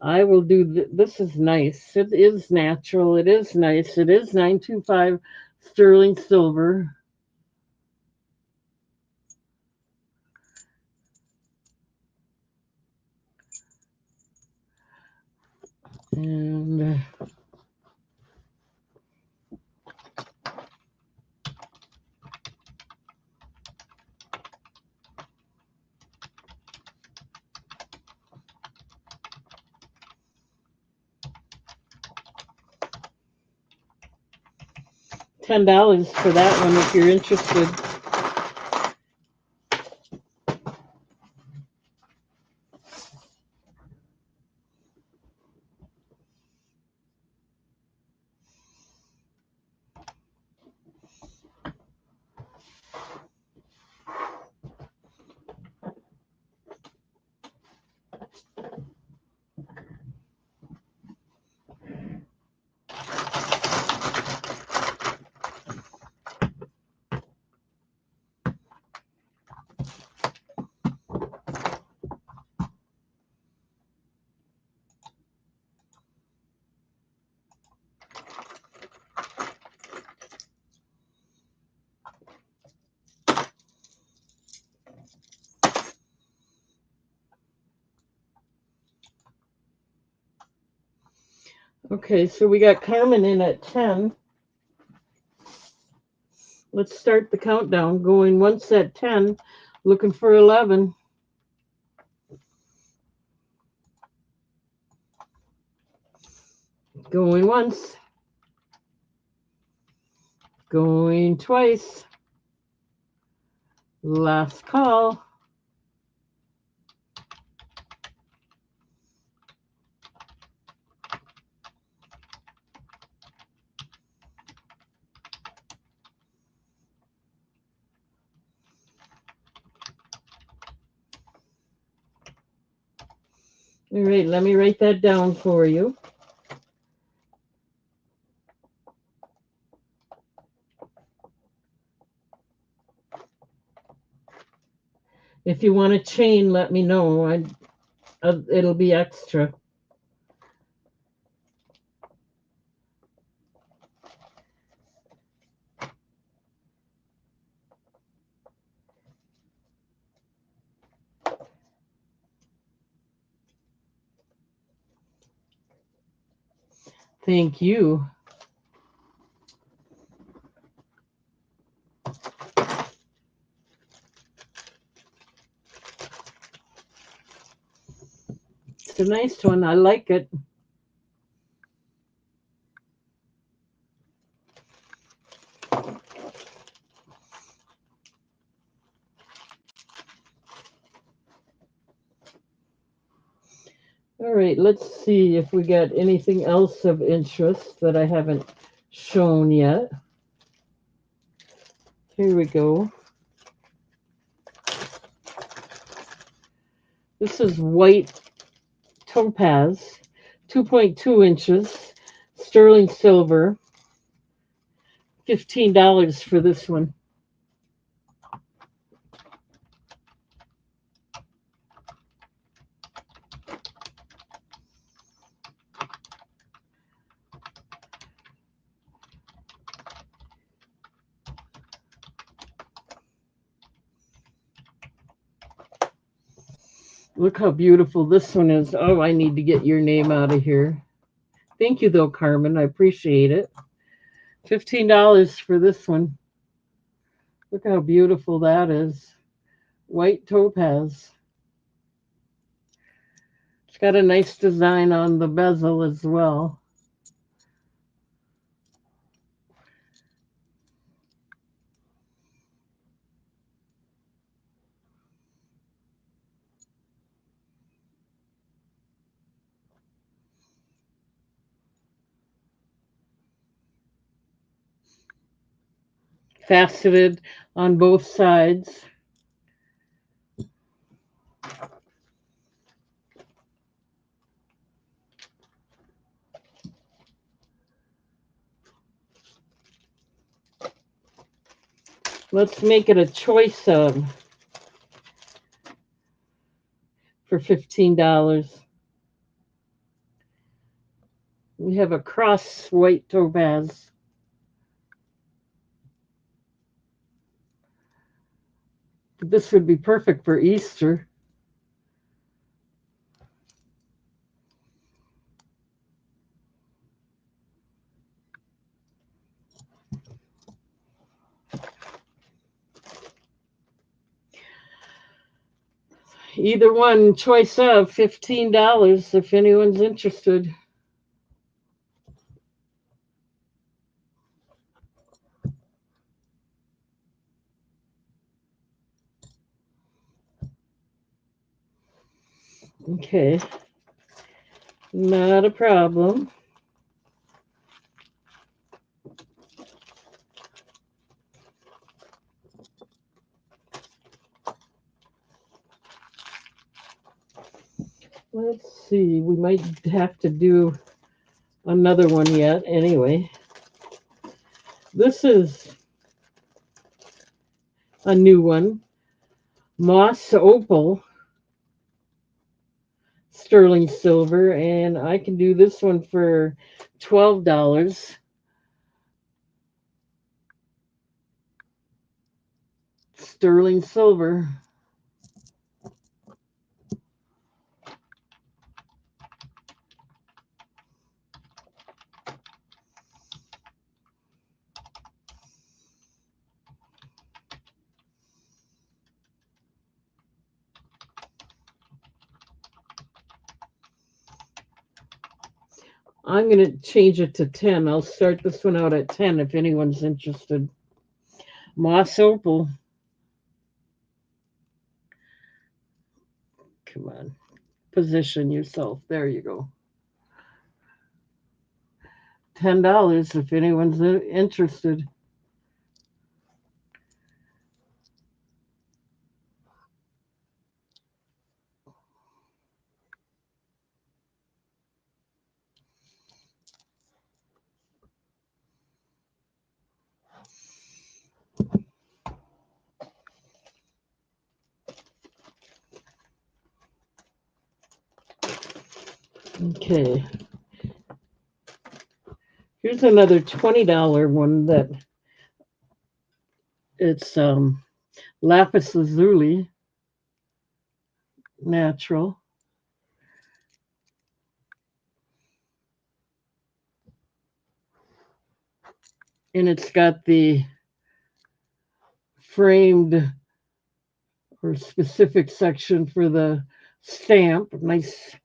I will do this is nice. It is natural. It is nice. It is 925 sterling silver. And $10 for that one if you're interested. Okay, so we got Carmen in at 10. Let's start the countdown. Going once at 10, looking for 11. Going once. Going twice. Last call. All right, let me write that down for you. If you want a chain, let me know. It'll be extra. Thank you. It's a nice one. I like it. All right, let's see if we got anything else of interest that I haven't shown yet. Here we go. This is white topaz, 2.2 inches, sterling silver, $15 for this one. Look how beautiful this one is. Oh, I need to get your name out of here. Thank you, though, Carmen. I appreciate it. $15 for this one. Look how beautiful that is. White topaz. It's got a nice design on the bezel as well. Faceted on both sides. Let's make it a choice of for $15. We have a cross white topaz. This would be perfect for Easter. Either one, choice of $15 if anyone's interested. Okay, not a problem. Let's see, we might have to do another one yet anyway. This is a new one. Moss Opal sterling silver, and I can do this one for $12. Sterling silver. I'm going to change it to 10. I'll start this one out at 10 if anyone's interested. Moss Opal. Come on. Position yourself. There you go. $10 if anyone's interested. Okay. Here's another $20 one that it's lapis lazuli natural. And it's got the framed or specific section for the stamp. Nice.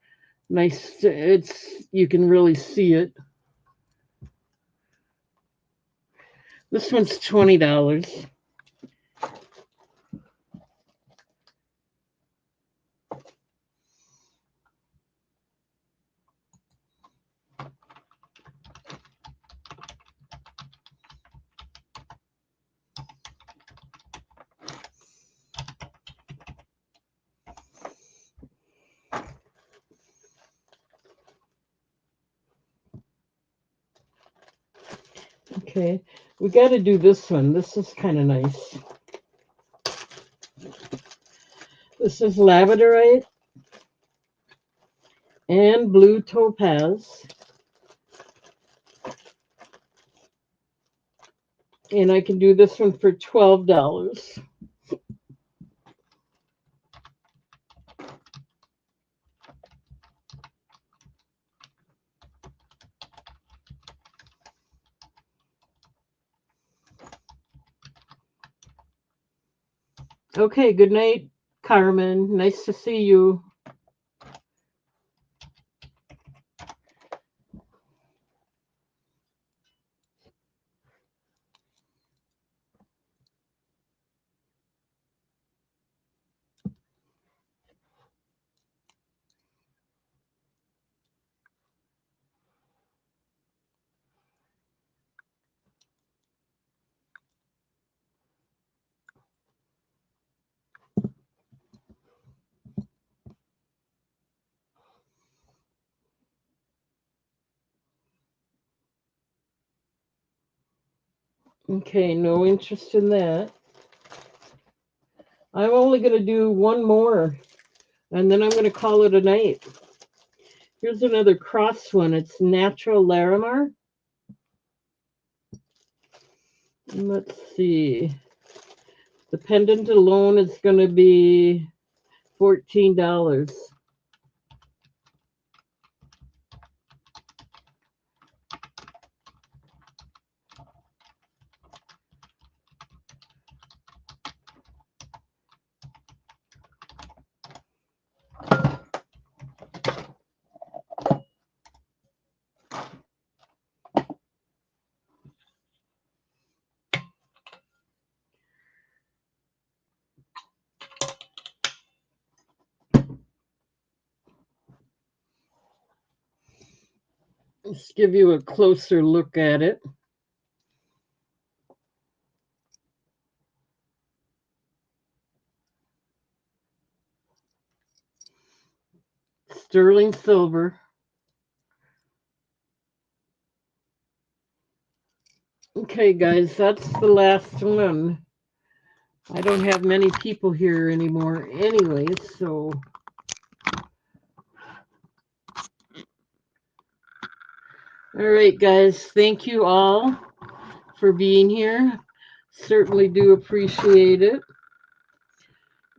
It's you can really see it. This one's $20. Okay, we got to do this one. This is kind of nice. This is labradorite and blue topaz. And I can do this one for $12. Okay, good night, Carmen. Nice to see you. Okay, no interest in that. I'm only going to do one more, and then I'm going to call it a night. Here's another cross one. It's natural Larimar. Let's see. The pendant alone is going to be $14. Let's give you a closer look at it. Sterling silver. Okay, guys, that's the last one. I don't have many people here anymore anyway, so all right, guys, thank you all for being here. Certainly do appreciate it.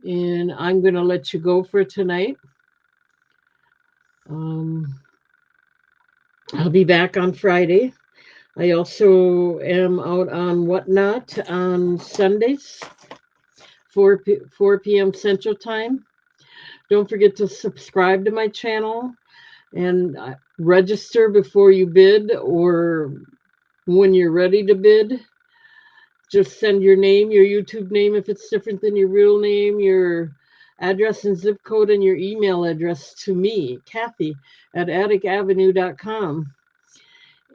And I'm going to let you go for tonight. I'll be back on Friday. I also am out on Whatnot on Sundays, 4 p.m. Central Time. Don't forget to subscribe to my channel and register before you bid or when you're ready to bid. Just send your name, your YouTube name if it's different than your real name, your address and zip code, and your email address to me, Kathy, at atticavenue.com.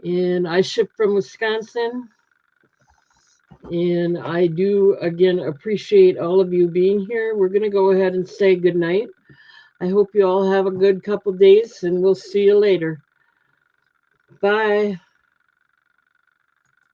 And I ship from Wisconsin. And I do, again, appreciate all of you being here. We're going to go ahead and say goodnight. I hope you all have a good couple days, and we'll see you later. Bye.